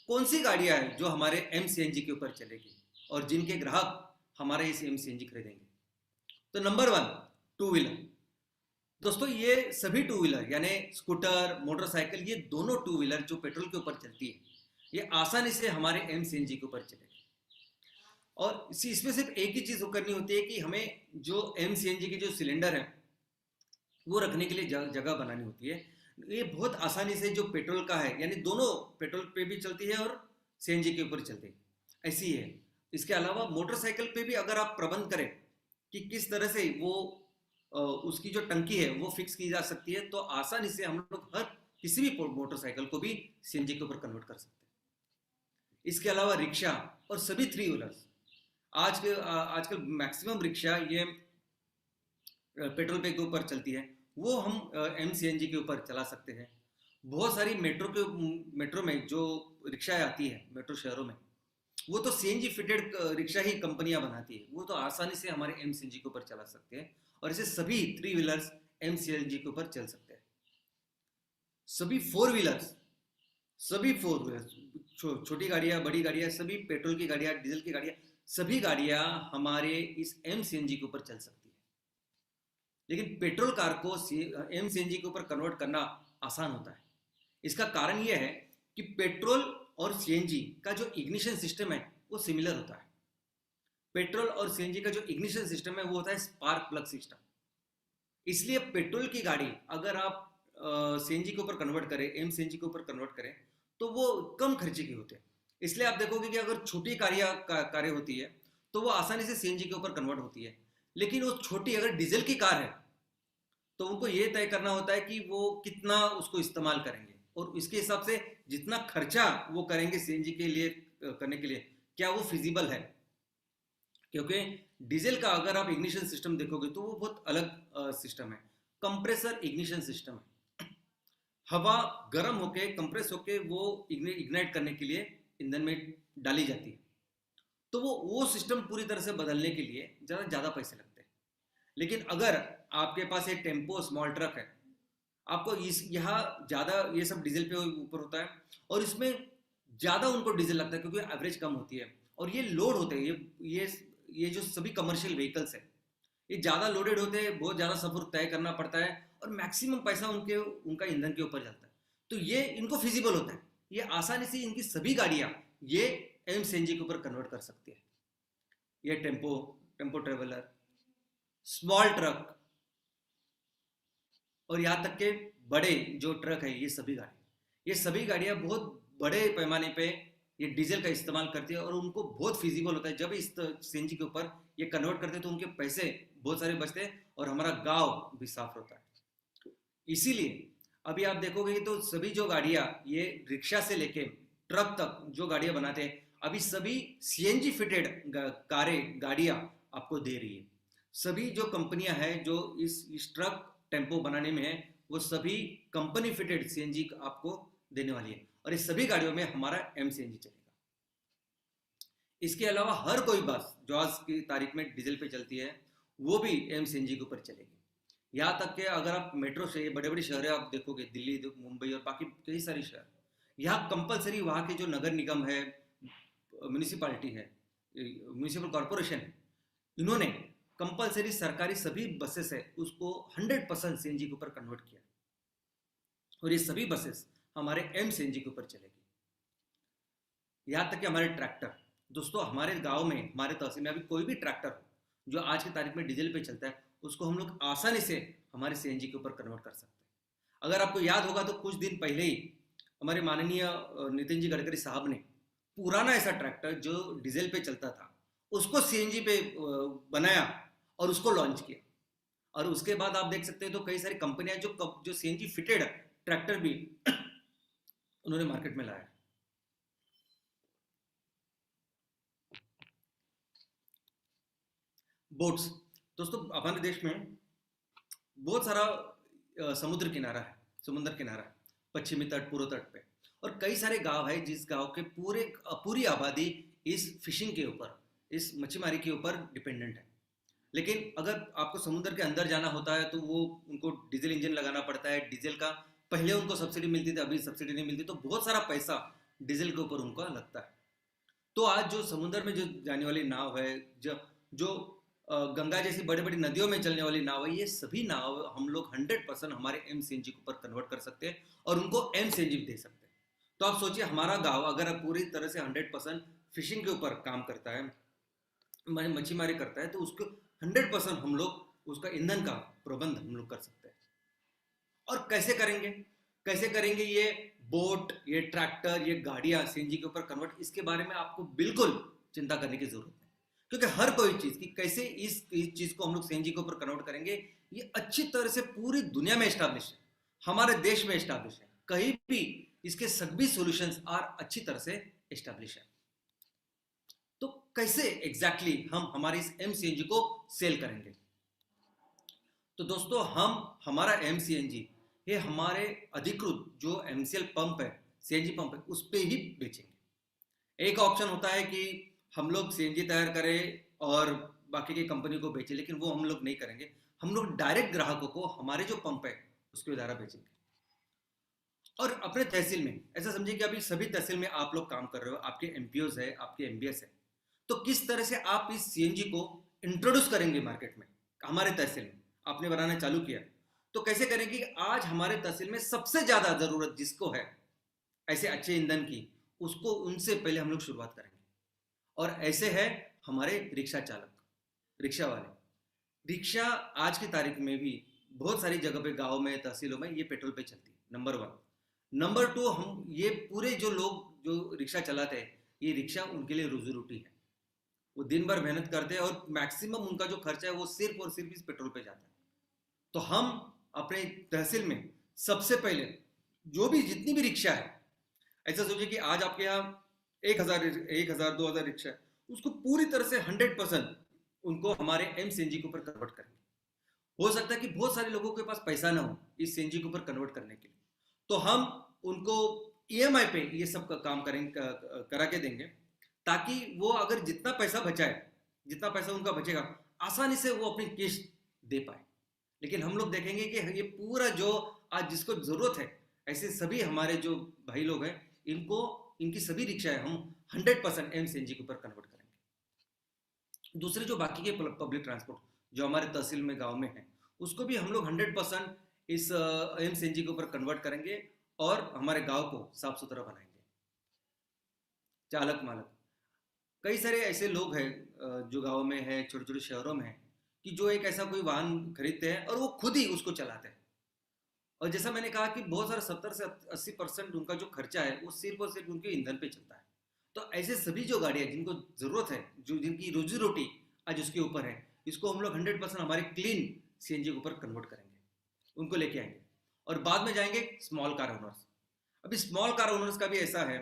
कौन सी गाड़ियां हैं जो हमारे एमसीएनजी के ऊपर चलेगी और जिनके ग्राहक हमारे इस एमसीएनजी खरीदेंगे? तो नंबर 1, टू व्हीलर। दोस्तों, ये सभी टू व्हीलर यानी स्कूटर, मोटरसाइकिल, ये दोनों टू व्हीलर जो पेट्रोल के ऊपर चलती है, ये आसानी से हमारे एमसीएनजी के ऊपर चलेगी। और इसमें सिर्फ एक ही चीज करनी होती है कि हमें जो एमसीएनजी के जो सिलेंडर है वो रखने के लिए जगह बनानी होती है। ये बहुत आसानी से जो पेट्रोल का है, यानी दोनों पेट्रोल पे भी चलती है और सीएनजी के ऊपर चलती है, ऐसी है। इसके अलावा मोटरसाइकिल पे भी अगर आप प्रबंध करें कि किस तरह से वो उसकी जो टंकी है वो फिक्स की जा सकती है, तो आसानी से हम लोग हर किसी भी मोटरसाइकिल को भी सीएनजी के ऊपर कन्वर्ट कर सकते हैं। इसके अलावा रिक्शा और सभी थ्री व्हीलर्स, आजकल मैक्सिमम रिक्शा ये पेट्रोल पे के ऊपर चलती है, वो हम एमसीएनजी के ऊपर चला सकते हैं। बहुत सारी मेट्रो में जो रिक्शाएं आती है मेट्रो शहरों में, वो तो सीएनजी फिटेड रिक्शा ही कंपनियां बनाती है, वो तो आसानी से हमारे एमसीएनजी के ऊपर चला सकते हैं। और ऐसे सभी थ्री व्हीलर्स एमसीएनजी के ऊपर चल सकते हैं। सभी फोर व्हीलर्स, छोटी गाड़ियां, बड़ी गाड़ियां, सभी पेट्रोल की गाड़ियां, डीजल की गाड़ियां, सभी गाड़ियां हमारे इस एमसीएनजी के ऊपर चल सकती है। लेकिन पेट्रोल कार को एमसीएनजी के ऊपर कन्वर्ट करना आसान होता है। इसका कारण यह है कि पेट्रोल और सीएनजी का जो इग्निशन सिस्टम है वो सिमिलर होता है। पेट्रोल और सीएनजी का जो इग्निशन सिस्टम है वो होता है स्पार्क प्लग सिस्टम। इसलिए पेट्रोल की गाड़ी अगर आप सीएनजी के ऊपर कन्वर्ट करें, एमसीएनजी के ऊपर कन्वर्ट करें, तो वो कम खर्चे के होते हैं। इसलिए आप देखोगे कि अगर छोटी कारें होती है तो वो आसानी से सीएनजी के ऊपर कन्वर्ट होती है। लेकिन वो छोटी अगर डीजल की कार है तो उनको ये तय करना होता है कि वो कितना उसको इस्तेमाल करेंगे, और इसके हिसाब से जितना खर्चा वो करेंगे सीएनजी के लिए करने के लिए, क्या वो फिजिबल है। क्योंकि डीजल का अगर आप इग्निशन सिस्टम देखोगे तो वो बहुत अलग सिस्टम है, कंप्रेसर इग्निशन सिस्टम है। हवा गर्म होके कंप्रेस होके वो इग्नाइट करने के लिए ईंधन में डाली जाती है। तो वो सिस्टम पूरी तरह से बदलने के लिए ज़्यादा पैसे लगते हैं। लेकिन अगर आपके पास एक टेम्पो स्मॉल ट्रक है, आपको यहाँ ज़्यादा ये सब डीजल पे ऊपर होता है और इसमें ज़्यादा उनको डीजल लगता है क्योंकि एवरेज कम होती है और ये लोड होते हैं। ये जो सभी कमर्शियल व्हीकल्स है ये ज़्यादा लोडेड होते हैं, बहुत ज़्यादा सफर तय करना पड़ता है और मैक्सिमम पैसा उनका ईंधन के ऊपर जाता है। तो ये इनको फिजिबल होता है, ये आसानी से इनकी सभी गाड़ियाँ ये एमसीएनजी के ऊपर कन्वर्ट कर सकती है। ये टेम्पो ट्रेवलर, स्मॉल ट्रक और यहाँ तक के बड़े जो ट्रक है, ये सभी गाड़ियाँ बहुत बड़े पैमाने पे ये डीजल का इस्तेमाल करती है और उनको बहुत फिजिबल होता है। जब इस सीएनजी के ऊपर ये कन्वर्ट करते हैं तो उनके पैसे बहुत सारे बचते हैं और हमारा गांव भी साफ होता है। इसीलिए अभी आप देखोगे तो सभी जो गाड़ियां, ये रिक्शा से लेके ट्रक तक जो गाड़ियां बनाते हैं, अभी सभी सीएनजी फिटेड कारें, गाड़ियां आपको दे रही है। सभी जो कंपनियां हैं जो इस ट्रक टेम्पो बनाने में है, वो सभी कंपनी फिटेड सीएनजी आपको देने वाली है और इस सभी गाड़ियों में हमारा एम सीएनजी चलेगा। इसके अलावा हर कोई बस जो आज की तारीख में डीजल पे चलती है वो भी एम सीएनजी के ऊपर चलेगी। यहाँ तक कि अगर आप मेट्रो से बड़े बड़े शहर आप देखोगे, दिल्ली, मुंबई और बाकी कई सारे शहर, यहाँ कंपलसरी वहाँ के जो नगर निगम है, म्यूनिसिपालिटी है, म्यूनिसिपल कॉरपोरेशन है, इन्होंने कंपलसरी सरकारी सभी बसेस है उसको 100% सीएनजी के ऊपर कन्वर्ट किया और ये सभी बसेस हमारे एम सीएनजी के ऊपर चलेगी। यहाँ तक कि हमारे ट्रैक्टर, दोस्तों हमारे गांव में, हमारे तहसील में अभी कोई भी ट्रैक्टर जो आज की तारीख में डीजल पे चलता है उसको हम लोग आसानी से हमारे सीएनजी के ऊपर कन्वर्ट कर सकते हैं। अगर आपको याद होगा तो कुछ दिन पहले ही हमारे माननीय नितिन जी गडकरी साहब ने पुराना ऐसा ट्रैक्टर जो डीजल पे चलता था उसको सीएनजी पे बनाया और उसको लॉन्च किया। और उसके बाद आप देख सकते हैं तो कई सारी कंपनियां जो सीएनजी फिटेड ट्रैक्टर भी उन्होंने मार्केट में लाया। बोट्स, दोस्तों हमारे देश में बहुत सारा समुद्र किनारा है, समुद्र किनारा है, पश्चिमी तट, पूर्व तट पे, और कई सारे गांव है जिस गांव के पूरी आबादी इस फिशिंग के ऊपर, इस मच्छीमारी के ऊपर डिपेंडेंट है। लेकिन अगर आपको समुद्र के अंदर जाना होता है तो वो उनको डीजल इंजन लगाना पड़ता है। डीजल का पहले उनको सब्सिडी मिलती थी, अभी सब्सिडी नहीं मिलती, तो बहुत सारा पैसा डीजल के ऊपर उनको लगता है। तो आज जो समुद्र में जो जाने वाली नाव है, जो गंगा जैसी बड़ी बड़ी नदियों में चलने वाली नाव है, ये सभी नाव हम लोग 100% हमारे एम सीएनजी के ऊपर कन्वर्ट कर सकते हैं और उनको एम सीएनजी दे सकते हैं। तो आप सोचिए हमारा गांव अगर पूरी तरह से 100% फिशिंग के ऊपर काम करता है, मच्छीमारी करता है, तो उसको 100% हम लोग उसका ईंधन का प्रबंध हम लोग कर सकते हैं। और कैसे करेंगे, कैसे करेंगे ये बोट, ये ट्रैक्टर, ये गाड़ियां सीएनजी के ऊपर कन्वर्ट, इसके बारे में आपको बिल्कुल चिंता करने की जरूरत नहीं, क्योंकि हर कोई चीज की कैसे इस चीज को हम लोग सीएनजी के ऊपर कन्वर्ट करेंगे, ये अच्छी तरह से पूरी दुनिया में एस्टैब्लिश है, हमारे देश में एस्टैब्लिश है, कहीं भी इसके सभी सॉल्यूशंस आर अच्छी तरह से एस्टैब्लिश है। तो कैसे एग्जैक्टली हम हमारे इस एम सीएनजी को सेल करेंगे? तो दोस्तों हमारा एम सीएनजी ये हमारे अधिकृत जो एमसीएल पंप है, सीएनजी पंप है, उस पर ही बेचेंगे। एक ऑप्शन होता है कि हम लोग सीएनजी तैयार करें और बाकी की कंपनी को बेचें, लेकिन वो हम लोग नहीं करेंगे। हम लोग डायरेक्ट ग्राहकों को हमारे जो पंप है उसके द्वारा बेचेंगे। और अपने तहसील में ऐसा समझिए कि अभी सभी तहसील में आप लोग काम कर रहे हो, आपके एमपीओज है, आपके एमबीएस है, तो किस तरह से आप इस सीएनजी को इंट्रोड्यूस करेंगे मार्केट में? हमारे तहसील में आपने बनाना चालू किया, तो कैसे करेंगे? आज हमारे तहसील में सबसे ज्यादा जरूरत जिसको है ऐसे अच्छे ईंधन की, उसको उनसे पहले हम लोग शुरुआत करेंगे। और ऐसे है हमारे रिक्शा चालक, रिक्शा वाले। रिक्शा आज की तारीख में भी बहुत सारी जगह पे, गाँव में, तहसीलों में ये पेट्रोल पे चलती है, नंबर 1। नंबर 2, हम ये पूरे जो लोग जो रिक्शा चलाते हैं, ये रिक्शा उनके लिए रोजी रोटी है, वो दिन भर मेहनत करते हैं और मैक्सिमम उनका जो खर्चा है वो सिर्फ और सिर्फ इस पेट्रोल पे जाता है। तो हम अपने तहसील में सबसे पहले जो भी जितनी भी रिक्शा है, ऐसा सोचिए कि आज आपके यहाँ 1000 रिक्शा है, उसको पूरी तरह से 100% उनको हमारे एम सीएनजी के ऊपर कन्वर्ट करेंगे। हो सकता है कि बहुत सारे लोगों के पास पैसा ना हो इस सीएनजी के ऊपर कन्वर्ट करने के लिए, तो हम उनको ईएमआई पे ये सब का काम करा के देंगे, ताकि वो अगर जितना पैसा बचाए, जितना पैसा उनका बचेगा, आसानी से वो अपनी किस्त दे पाए। लेकिन हम लोग देखेंगे कि ये पूरा जो आज जिसको जरूरत है, ऐसे सभी हमारे जो भाई लोग हैं, इनको इनकी सभी रिक्शाएं हम 100% एम सीएनजी के ऊपर कन्वर्ट करेंगे। दूसरे जो बाकी के पब्लिक ट्रांसपोर्ट जो हमारे तहसील में, गांव में है, उसको भी हम लोग 100% इस एम सीएनजी के ऊपर कन्वर्ट करेंगे और हमारे गांव को साफ सुथरा बनाएंगे। चालक मालक, कई सारे ऐसे लोग हैं जो गाँव में है, छोटे छोटे शहरों में है, कि जो एक ऐसा कोई वाहन खरीदते हैं और वो खुद ही उसको चलाते हैं। और जैसा मैंने कहा कि बहुत सारा 70 से 80% उनका जो खर्चा है वो सिर्फ और सिर्फ उनके ईंधन पे चलता है। तो ऐसे सभी जो गाड़ियाँ जिनको ज़रूरत है, जो जिनकी रोजी रोटी आज उसके ऊपर है, इसको हम लोग 100% हमारे क्लीन सीएनजी के ऊपर कन्वर्ट करेंगे, उनको लेके आएंगे। और बाद में जाएंगे स्मॉल कार ओनर्स। अभी स्मॉल कार ओनर्स का भी ऐसा है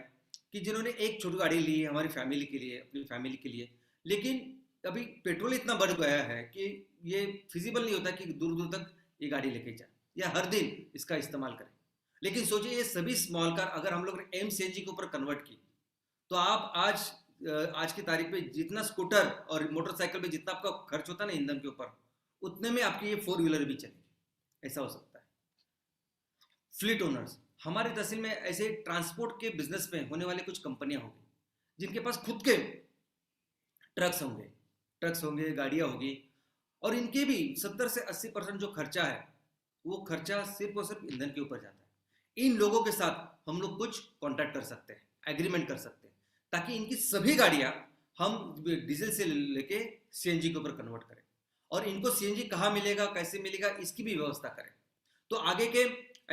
कि जिन्होंने एक छोटी गाड़ी ली है हमारी फैमिली के लिए, अपनी फैमिली के लिए, लेकिन अभी पेट्रोल इतना बढ़ गया है कि ये फिजिबल नहीं होता कि दूर दूर तक ये गाड़ी लेके जाए या हर दिन इसका इस्तेमाल करें। लेकिन सोचिए ये सभी स्मॉल कार अगर हम लोग ने एम सीएनजी के ऊपर कन्वर्ट की, तो आप आज की तारीख में जितना स्कूटर और मोटरसाइकिल में जितना आपका खर्च होता है ना ईंधन के ऊपर, उतने में आपकी ये 4 व्हीलर भी चलेगी। ऐसा हो सकता है। फ्लीट ओनर्स, हमारी तहसील में ऐसे ट्रांसपोर्ट के बिजनेस में होने वाले कुछ कंपनियां होगी जिनके पास खुद के ट्रक्स होंगे, गाड़ियां होगी, और इनके भी 70 से 80% जो खर्चा है वो खर्चा सिर्फ और सिर्फ ईंधन के ऊपर जाता है। इन लोगों के साथ हम लोग कुछ कॉन्ट्रैक्ट कर सकते हैं, एग्रीमेंट कर सकते हैं, ताकि इनकी सभी गाड़ियां हम डीजल से लेके सीएनजी के ऊपर कन्वर्ट करें। और इनको सीएनजी कहाँ मिलेगा, कैसे मिलेगा, इसकी भी व्यवस्था करें। तो आगे के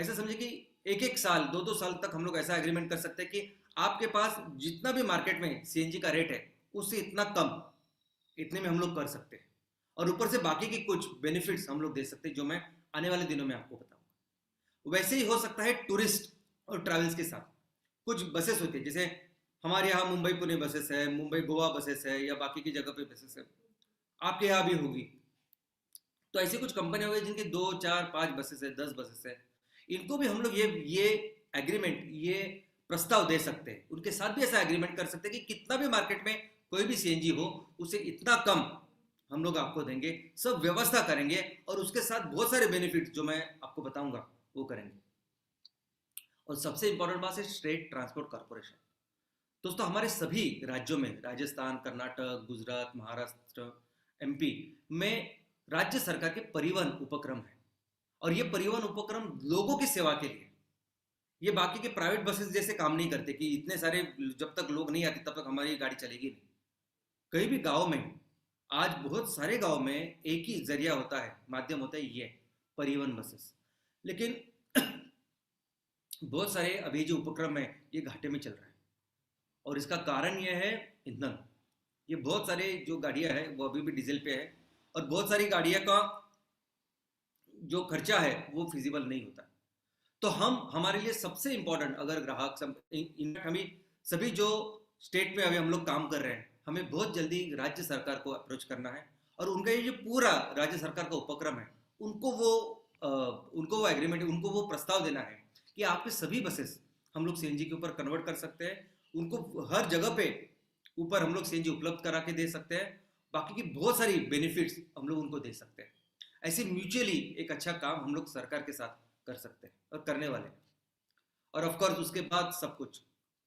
ऐसा समझे कि 1-1 साल 2-2 साल तक हम लोग ऐसा एग्रीमेंट कर सकते हैं कि आपके पास जितना भी मार्केट में सीएनजी का रेट है उससे इतना कम, इतने में हम लोग कर सकते हैं। और ऊपर से बाकी के कुछ बेनिफिट्स हम लोग दे सकते हैं, जो मैं आने वाले दिनों में आपको बताऊंगा। वैसे ही हो सकता है टूरिस्ट और ट्रैवल्स के साथ। कुछ बसेस होती है, जैसे हमारे यहाँ मुंबई पुणे बसेस है, मुंबई गोवा बसेस है, या बाकी की जगह पे बसेस है, आपके यहाँ भी होगी। तो ऐसी कुछ कंपनियां होगी जिनके 2-4-5 बसेस है, 10 बसेस है। इनको भी हम लोग ये एग्रीमेंट, ये प्रस्ताव दे सकते हैं, उनके साथ भी ऐसा एग्रीमेंट कर सकते हैं कि कितना भी मार्केट में कोई भी सीएनजी हो उसे इतना कम हम लोग आपको देंगे, सब व्यवस्था करेंगे, और उसके साथ बहुत सारे बेनिफिट जो मैं आपको बताऊंगा वो करेंगे। और सबसे इंपॉर्टेंट बात है स्टेट ट्रांसपोर्ट कॉर्पोरेशन। दोस्तों हमारे सभी राज्यों में, राजस्थान, कर्नाटक, गुजरात, महाराष्ट्र, एमपी में राज्य सरकार के परिवहन उपक्रम है, और ये परिवहन उपक्रम लोगों की सेवा के लिए, ये बाकी के प्राइवेट बसेस जैसे काम नहीं करते कि इतने सारे जब तक लोग नहीं आते तब तक हमारी गाड़ी चलेगी नहीं। कहीं भी गांव में, आज बहुत सारे गांव में एक ही जरिया होता है, माध्यम होता है, ये परिवहन बसेस। लेकिन बहुत सारे अभी जो उपक्रम है ये घाटे में चल रहा है, और इसका कारण यह है ईंधन। ये बहुत सारे जो गाड़ियां है वो अभी भी डीजल पे है, और बहुत सारी गाड़ियां का जो खर्चा है वो फिजिबल नहीं होता। तो हमारे लिए सबसे इंपॉर्टेंट, अगर ग्राहक हमें सभी जो स्टेट में अभी हम लोग काम कर रहे हैं, हमें बहुत जल्दी राज्य सरकार को अप्रोच करना है, और उनका ये जो पूरा राज्य सरकार का उपक्रम है उनको वो एग्रीमेंट, उनको वो प्रस्ताव देना है कि आपके सभी बसेस हम लोग सीएनजी के ऊपर कन्वर्ट कर सकते हैं, उनको हर जगह पे ऊपर हम लोग सीएनजी उपलब्ध करा के दे सकते हैं, बाकी की बहुत सारी बेनिफिट्स हम लोग उनको दे सकते हैं। ऐसे म्यूचुअली एक अच्छा काम हम लोग सरकार के साथ कर सकते हैं और करने वाले हैं। और ऑफ कोर्स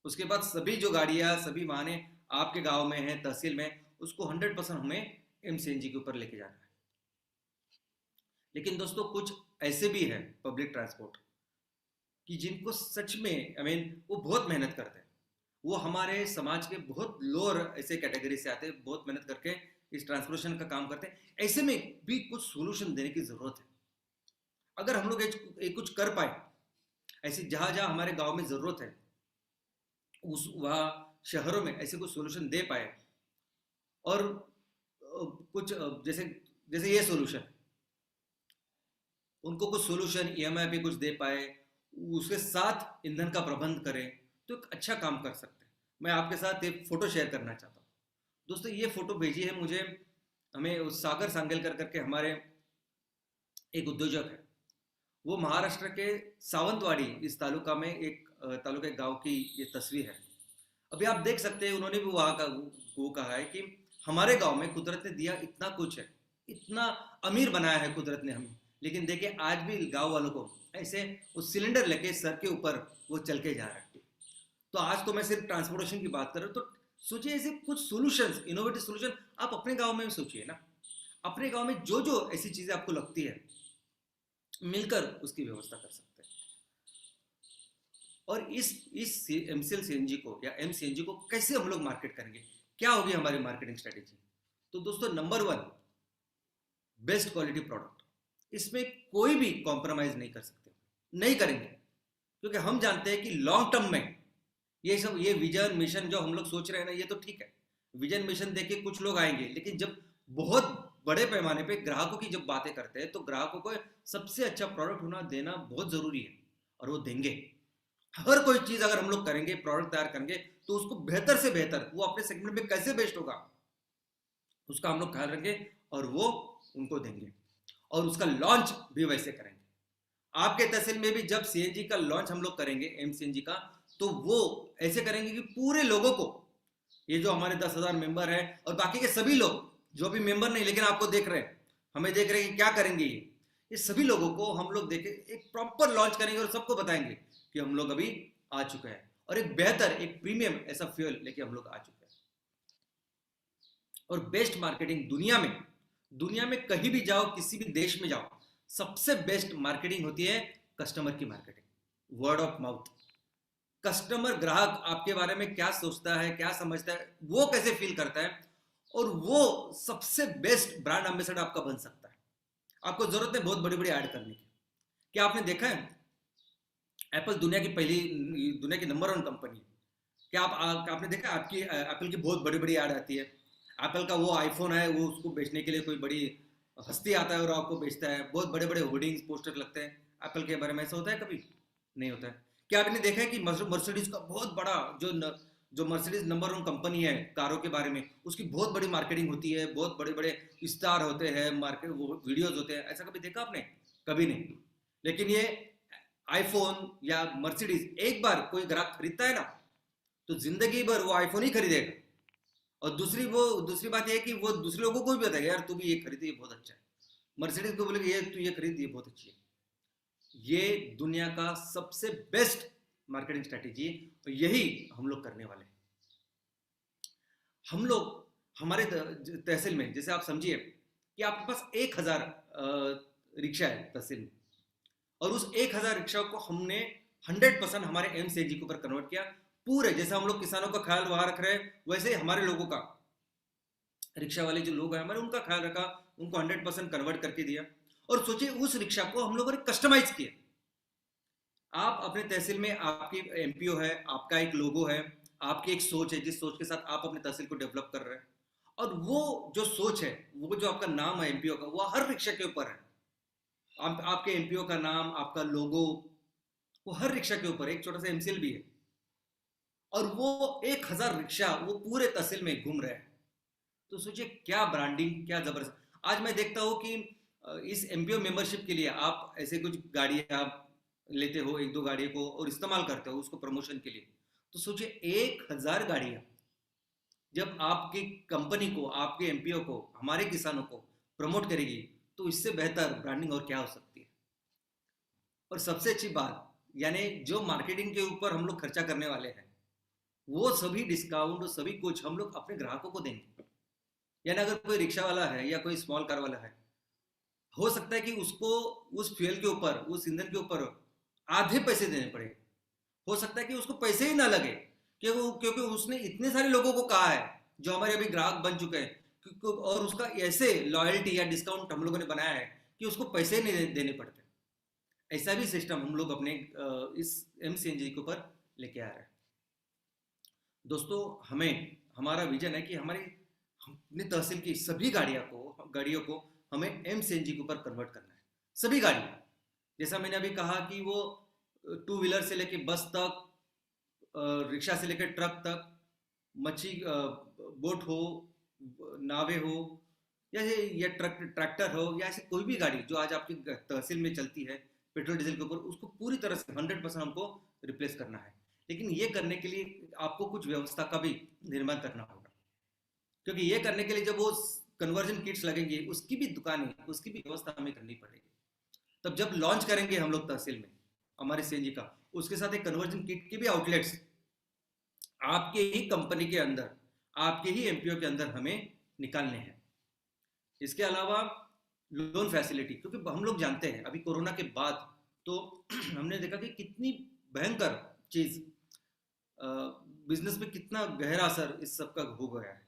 उसके बाद सभी जो गाड़ियां, सभी वाहने आपके गांव में है, तहसील में, उसको 100% हमें एमसीएनजी के ऊपर लेके जाना है। लेकिन दोस्तों कुछ ऐसे भी है पब्लिक ट्रांसपोर्ट कि जिनको सच में वो बहुत मेहनत करते हैं, वो हमारे समाज के बहुत लोअर ऐसे कैटेगरी से आते हैं, बहुत मेहनत करके इस ट्रांसपोर्टेशन का काम करते हैं। ऐसे में भी कुछ सोल्यूशन देने की जरूरत है। अगर हम लोग एक कुछ कर पाए, ऐसी जहां जहां हमारे गांव में जरूरत है, वहां शहरों में ऐसे कुछ सोल्यूशन दे पाए, और कुछ जैसे ये सोल्यूशन, उनको कुछ सोल्यूशन ईएमआई पे कुछ दे पाए, उसके साथ ईंधन का प्रबंध करें, तो एक अच्छा काम कर सकते हैं। मैं आपके साथ एक फोटो शेयर करना चाहता हूँ। दोस्तों ये फोटो भेजी है मुझे, हमें सागर सांगेलकर करके हमारे एक उद्योजक है, वो महाराष्ट्र के सावंतवाड़ी इस तालुका में एक गांव की ये तस्वीर है। अभी आप देख सकते हैं, उन्होंने भी वहाँ का वो कहा है कि हमारे गांव में कुदरत ने दिया इतना कुछ है, इतना अमीर बनाया है कुदरत ने हमें, लेकिन देखिए आज भी गांव वालों को ऐसे उस सिलेंडर लेके सर के ऊपर वो चल के जा रहा है। तो आज तो मैं सिर्फ ट्रांसपोर्टेशन की बात कर रहा हूँ, तो सोचिए ऐसे कुछ सॉल्यूशंस, इनोवेटिव सॉल्यूशन आप अपने गांव में सोचिए ना। अपने गांव में जो जो ऐसी चीजें आपको लगती है, मिलकर उसकी व्यवस्था कर सकते हैं। और इस एमसीएल सीएनजी को या एम सीएनजी को कैसे हम लोग मार्केट करेंगे, क्या होगी हमारी मार्केटिंग स्ट्रेटेजी? तो दोस्तों नंबर 1, बेस्ट क्वालिटी प्रोडक्ट। इसमें कोई भी कॉम्प्रोमाइज नहीं कर सकते, नहीं करेंगे, क्योंकि हम जानते हैं कि लॉन्ग टर्म में ये सब, ये विजन मिशन जो हम लोग सोच रहे हैं ना, ये तो ठीक है, विजन मिशन देके कुछ लोग आएंगे, लेकिन जब बहुत बड़े पैमाने पे ग्राहकों की जब बातें करते हैं तो ग्राहकों को सबसे अच्छा प्रोडक्ट होना देना बहुत जरूरी है, और वो देंगे। हर कोई चीज अगर हम लोग करेंगे, प्रोडक्ट तैयार करेंगे, तो उसको बेहतर से बेहतर वो अपने सेगमेंट में कैसे बेस्ट होगा उसका हम लोग ख्याल रखेंगे, और वो उनको देंगे, और उसका लॉन्च भी वैसे करेंगे। आपके तहसील में भी जब सीएनजी का लॉन्च हम लोग करेंगे, एम सीएनजी का, तो वो ऐसे करेंगे कि पूरे लोगों को, ये जो हमारे 10,000 मेंबर हैं और बाकी के सभी लोग जो भी मेंबर नहीं लेकिन आपको देख रहे हैं, हमें देख रहे हैं कि क्या करेंगे ये सभी लोगों को हम लोग देखे एक प्रॉपर लॉन्च करेंगे और सबको बताएंगे कि हम लोग अभी आ चुके हैं, और एक बेहतर, एक प्रीमियम ऐसा फ्यूल लेके हम लोग आ चुके हैं। और बेस्ट मार्केटिंग दुनिया में कहीं भी जाओ, किसी भी देश में जाओ, सबसे बेस्ट मार्केटिंग होती है कस्टमर की marketing, word of mouth. Customer, ग्राहक आपके बारे में क्या सोचता है, क्या समझता है, वो कैसे फील करता है, और वो सबसे बेस्ट ब्रांड एम्बेसडर आपका बन सकता है। आपको जरूरत है बहुत बड़ी बड़ी ऐड करने की। क्या आपने देखा है, एप्पल दुनिया की नंबर 1 कंपनी है। क्या आपने देखा, आपकी एप्पल की बहुत बड़ी बड़ी ऐड आती है। एप्पल का वो आईफोन है, वो उसको बेचने के लिए कोई बड़ी हस्ती आता है और आपको बेचता है, बहुत बड़े बड़े होर्डिंग्स, पोस्टर लगते हैं एप्पल के बारे में। ऐसा होता है कभी? नहीं होता है। क्या आपने देखा है कि मर्सिडीज का बहुत बड़ा जो मर्सिडीज नंबर 1 कंपनी है कारों के बारे में, उसकी बहुत बड़ी मार्केटिंग होती है, बहुत बड़े बड़े स्टार होते हैं, मार्केट वो वीडियोज होते हैं। ऐसा कभी देखा आपने? कभी नहीं। लेकिन ये आईफोन या मर्सिडीज एक बार कोई ग्राहक खरीदता है ना, तो जिंदगी भर वो आईफोन ही खरीदेगा। और दूसरी बात यह है कि वो दूसरे लोगों को भी बताएगा, यार तू भी ये खरीदे, ये बहुत अच्छा है। मर्सिडीज को बोलेगा, ये तू ये खरीद, ये बहुत अच्छी है। ये दुनिया का सबसे बेस्ट मार्केटिंग स्ट्रेटेजी, तो यही हम लोग करने वाले हैं। हम लोग हमारे तहसील में, जैसे आप समझिए कि आपके पास 1,000 रिक्शा है तहसील में, और उस 1,000 रिक्शा को हमने 100% हमारे एमसीएनजी के ऊपर कन्वर्ट किया। पूरे, जैसे हम लोग किसानों का ख्याल वहां रख रहे हैं, वैसे हमारे लोगों का, रिक्शा वाले जो लोग हैं हमारे, उनका ख्याल रखा, उनको 100% कन्वर्ट करके दिया। और सोचिए, उस रिक्शा को हम लोगों ने कस्टमाइज किया। आप अपने तहसील में, आपकी एमपीओ है, आपका एक लोगो है, आपकी एक सोच है, जिस सोच के साथ आप अपने तहसील को डेवलप कर रहे हैं, और वो जो सोच है, वो जो आपका नाम है एमपीओ का, वो हर रिक्शा के ऊपर है। आपके एमपीओ का नाम, आपका लोगो, वो हर रिक्शा के ऊपर, एक छोटा सा एमसीएल भी है। और वो 1,000 रिक्शा वो पूरे तहसील में घूम रहे हैं। तो सोचिए क्या ब्रांडिंग, क्या जबरदस्त। आज मैं देखता हूँ कि इस एमपीओ मेंबरशिप के लिए आप ऐसे कुछ गाड़ियाँ आप लेते हो, 1-2 गाड़ियों को, और इस्तेमाल करते हो उसको प्रमोशन के लिए। तो सोचिए 1,000 गाड़ियाँ जब आपकी कंपनी को, आपके एमपीओ को, हमारे किसानों को प्रमोट करेगी, तो इससे बेहतर ब्रांडिंग और क्या हो सकती है। और सबसे अच्छी बात, यानी जो मार्केटिंग के ऊपर हम लोग खर्चा करने वाले हैं, वो सभी डिस्काउंट, सभी कुछ हम लोग अपने ग्राहकों को देंगे। यानी अगर कोई रिक्शा वाला है या कोई स्मॉल कार वाला है, हो सकता है कि उसको उस फ्यूल के ऊपर, उस ईंधन के ऊपर आधे पैसे देने पड़े। हो सकता है कि उसको पैसे ही ना लगे, क्योंकि उसने इतने सारे लोगों को कहा है जो हमारे अभी ग्राहक बन चुके हैं, और उसका ऐसे लॉयल्टी या डिस्काउंट हम लोगों ने बनाया है कि उसको पैसे नहीं देने पड़ते। ऐसा भी सिस्टम हम लोग अपने इस एमसीएनजी के ऊपर लेके आ रहे हैं। दोस्तों, हमारा विजन है कि अपनी तहसील की सभी गाड़ियों को हमें एमसीएनजी के ऊपर कन्वर्ट करना है। सभी गाड़ियाँ, जैसा मैंने अभी कहा कि वो 2 व्हीलर से लेके बस तक, रिक्शा से लेकर ट्रक तक, मच्छी बोट हो, नावे हो, या ट्रैक्टर हो, या ऐसी कोई भी गाड़ी जो आज आपकी तहसील में चलती है पेट्रोल डीजल के ऊपर, उसको पूरी तरह से 100% हमको रिप्लेस करना है। लेकिन ये करने के लिए आपको कुछ व्यवस्था का भी निर्माण करना होगा, क्योंकि ये करने के लिए जब वो कन्वर्जन किट्स लगेंगे, उसकी भी दुकानें, उसकी भी व्यवस्था हमें करनी पड़ेगी। तब जब लॉन्च करेंगे हम लोग तहसील में हमारे सीएनजी का, उसके साथ एक कन्वर्जन किट के भी आउटलेट्स आपके ही कंपनी के अंदर, आपके ही एमपीओ के अंदर हमें निकालने हैं। इसके अलावा लोन फैसिलिटी, क्योंकि हम लोग जानते हैं अभी कोरोना के बाद तो हमने देखा कि कितनी भयंकर चीज, बिजनेस में कितना गहरा असर इस सब का हो गया है।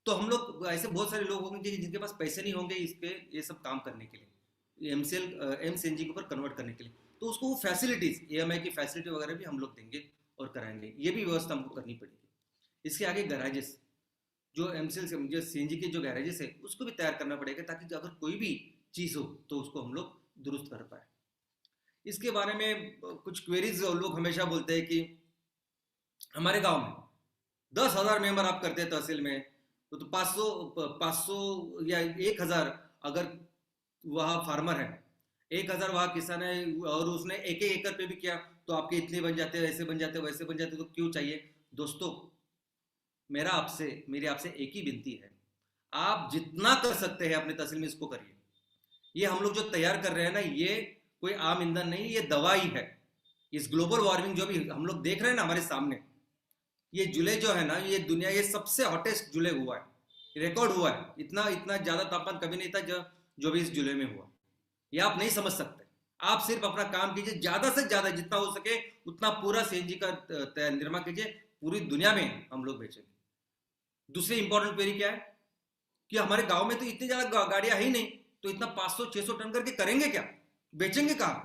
तो हम लोग, ऐसे बहुत सारे लोग होंगे जिनके पास पैसे नहीं होंगे इसके ये सब काम करने के लिए, एमसीएनजी के ऊपर कन्वर्ट करने के लिए, तो उसको वो फैसिलिटीज, ईएमआई की फैसिलिटी वगैरह भी हम लोग देंगे, और कराएंगे, ये भी व्यवस्था हमको करनी पड़ेगी। इसके आगे गैराजेस, जो एमसीएल से जो सीएनजी के जो गैराजेस है उसको भी तैयार करना पड़ेगा, ताकि अगर कोई भी चीज़ हो तो उसको हम लोग दुरुस्त कर पाए। इसके बारे में कुछ क्वेरीज लोग हमेशा बोलते हैं कि हमारे गांव में 10,000 मेंबर आप करते हैं तहसील में, तो 500 या 1,000 अगर वहाँ फार्मर है, 1,000 वहाँ किसान है और उसने एक एकड़ पे भी किया तो आपके इतने बन जाते हैं, ऐसे बन जाते हैं, वैसे बन जाते हैं, तो क्यों चाहिए? दोस्तों, मेरी आपसे एक ही विनती है, आप जितना कर सकते हैं अपने तहसील में इसको करिए। ये हम लोग जो तैयार कर रहे हैं ना, ये कोई आम ईंधन नहीं, ये दवाई है। इस ग्लोबल वार्मिंग जो भी हम लोग देख रहे हैं ना हमारे सामने, ये जुलाई जो है ना, ये दुनिया ये सबसे हॉटेस्ट जुलाई हुआ है, रिकॉर्ड हुआ है। इतना इतना ज्यादा तापमान कभी नहीं था जो भी इस जुलाई में हुआ। ये आप नहीं समझ सकते। आप सिर्फ अपना काम कीजिए, ज्यादा से ज्यादा जितना हो सके उतना पूरा सीएनजी का निर्माण कीजिए, पूरी दुनिया में हम लोग बेचेंगे। दूसरी इंपॉर्टेंट क्वेरी क्या है कि हमारे गांव में तो इतनी ज्यादा गाड़ियां ही नहीं, तो इतना 500-600 टन करके करेंगे क्या? बेचेंगे कहां?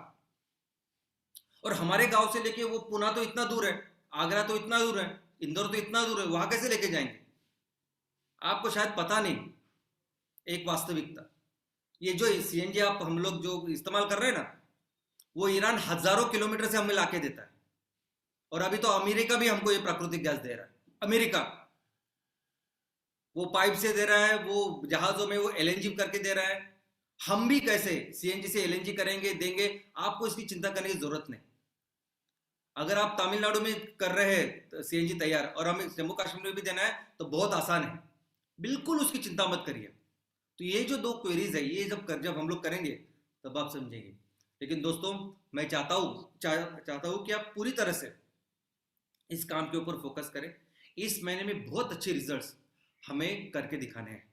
और हमारे गांव से लेके वो पुणे तो इतना दूर है, आगरा तो इतना दूर है, इंदौर तो इतना दूर है, वहां कैसे लेके जाएंगे? आपको शायद पता नहीं एक वास्तविकता, ये जो सीएनजी आप हम लोग जो इस्तेमाल कर रहे हैं ना, वो ईरान हजारों किलोमीटर से हमें लाके देता है। और अभी तो अमेरिका भी हमको ये प्राकृतिक गैस दे रहा है। अमेरिका वो पाइप से दे रहा है, वो जहाजों में वो एलएनजी करके दे रहा है। हम भी कैसे सीएनजी से एलएनजी करेंगे, देंगे? आपको इसकी चिंता करने की जरूरत नहीं। अगर आप तमिलनाडु में कर रहे हैं सीएनजी तैयार और हमें जम्मू कश्मीर में भी देना है तो बहुत आसान है, बिल्कुल उसकी चिंता मत करिए। तो ये जो दो क्वेरीज है, ये जब हम लोग करेंगे तब आप समझेंगे। लेकिन दोस्तों, मैं चाहता हूं कि आप पूरी तरह से इस काम के ऊपर फोकस करें। इस महीने में बहुत अच्छे रिजल्ट्स हमें करके दिखाने हैं,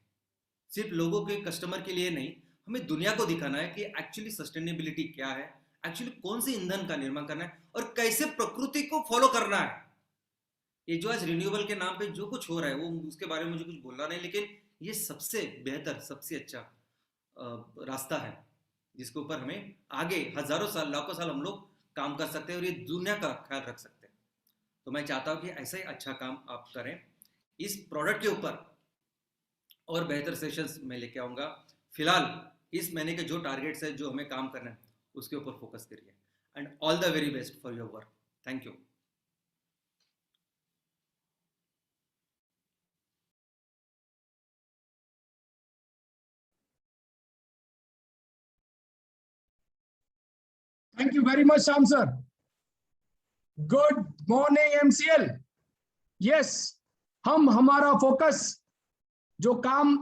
सिर्फ लोगों के कस्टमर के लिए नहीं, हमें दुनिया को दिखाना है कि एक्चुअली सस्टेनेबिलिटी क्या है, एक्चुअली कौन से ईंधन का निर्माण करना है और कैसे प्रकृति को फॉलो करना है। ये जो आज रिन्यूएबल के नाम पे जो कुछ हो रहा है, वो उसके बारे में मुझे कुछ बोलना नहीं, लेकिन ये सबसे बेहतर, सबसे अच्छा रास्ता है जिसके ऊपर हमें आगे हजारों साल, लाखों साल हम लोग काम कर सकते हैं और ये दुनिया का ख्याल रख सकते हैं। तो मैं चाहता हूं कि ऐसा ही अच्छा काम आप करें। इस प्रोडक्ट के ऊपर और बेहतर सेशंस में लेके आऊंगा। फिलहाल इस महीने के जो टारगेट्स है, जो हमें काम करना है, उसके ऊपर फोकस करिए। And all the very best for your work. Thank you. Thank you very much, Shyam sir. Good morning, MCL. Yes, हम हमारा फोकस जो काम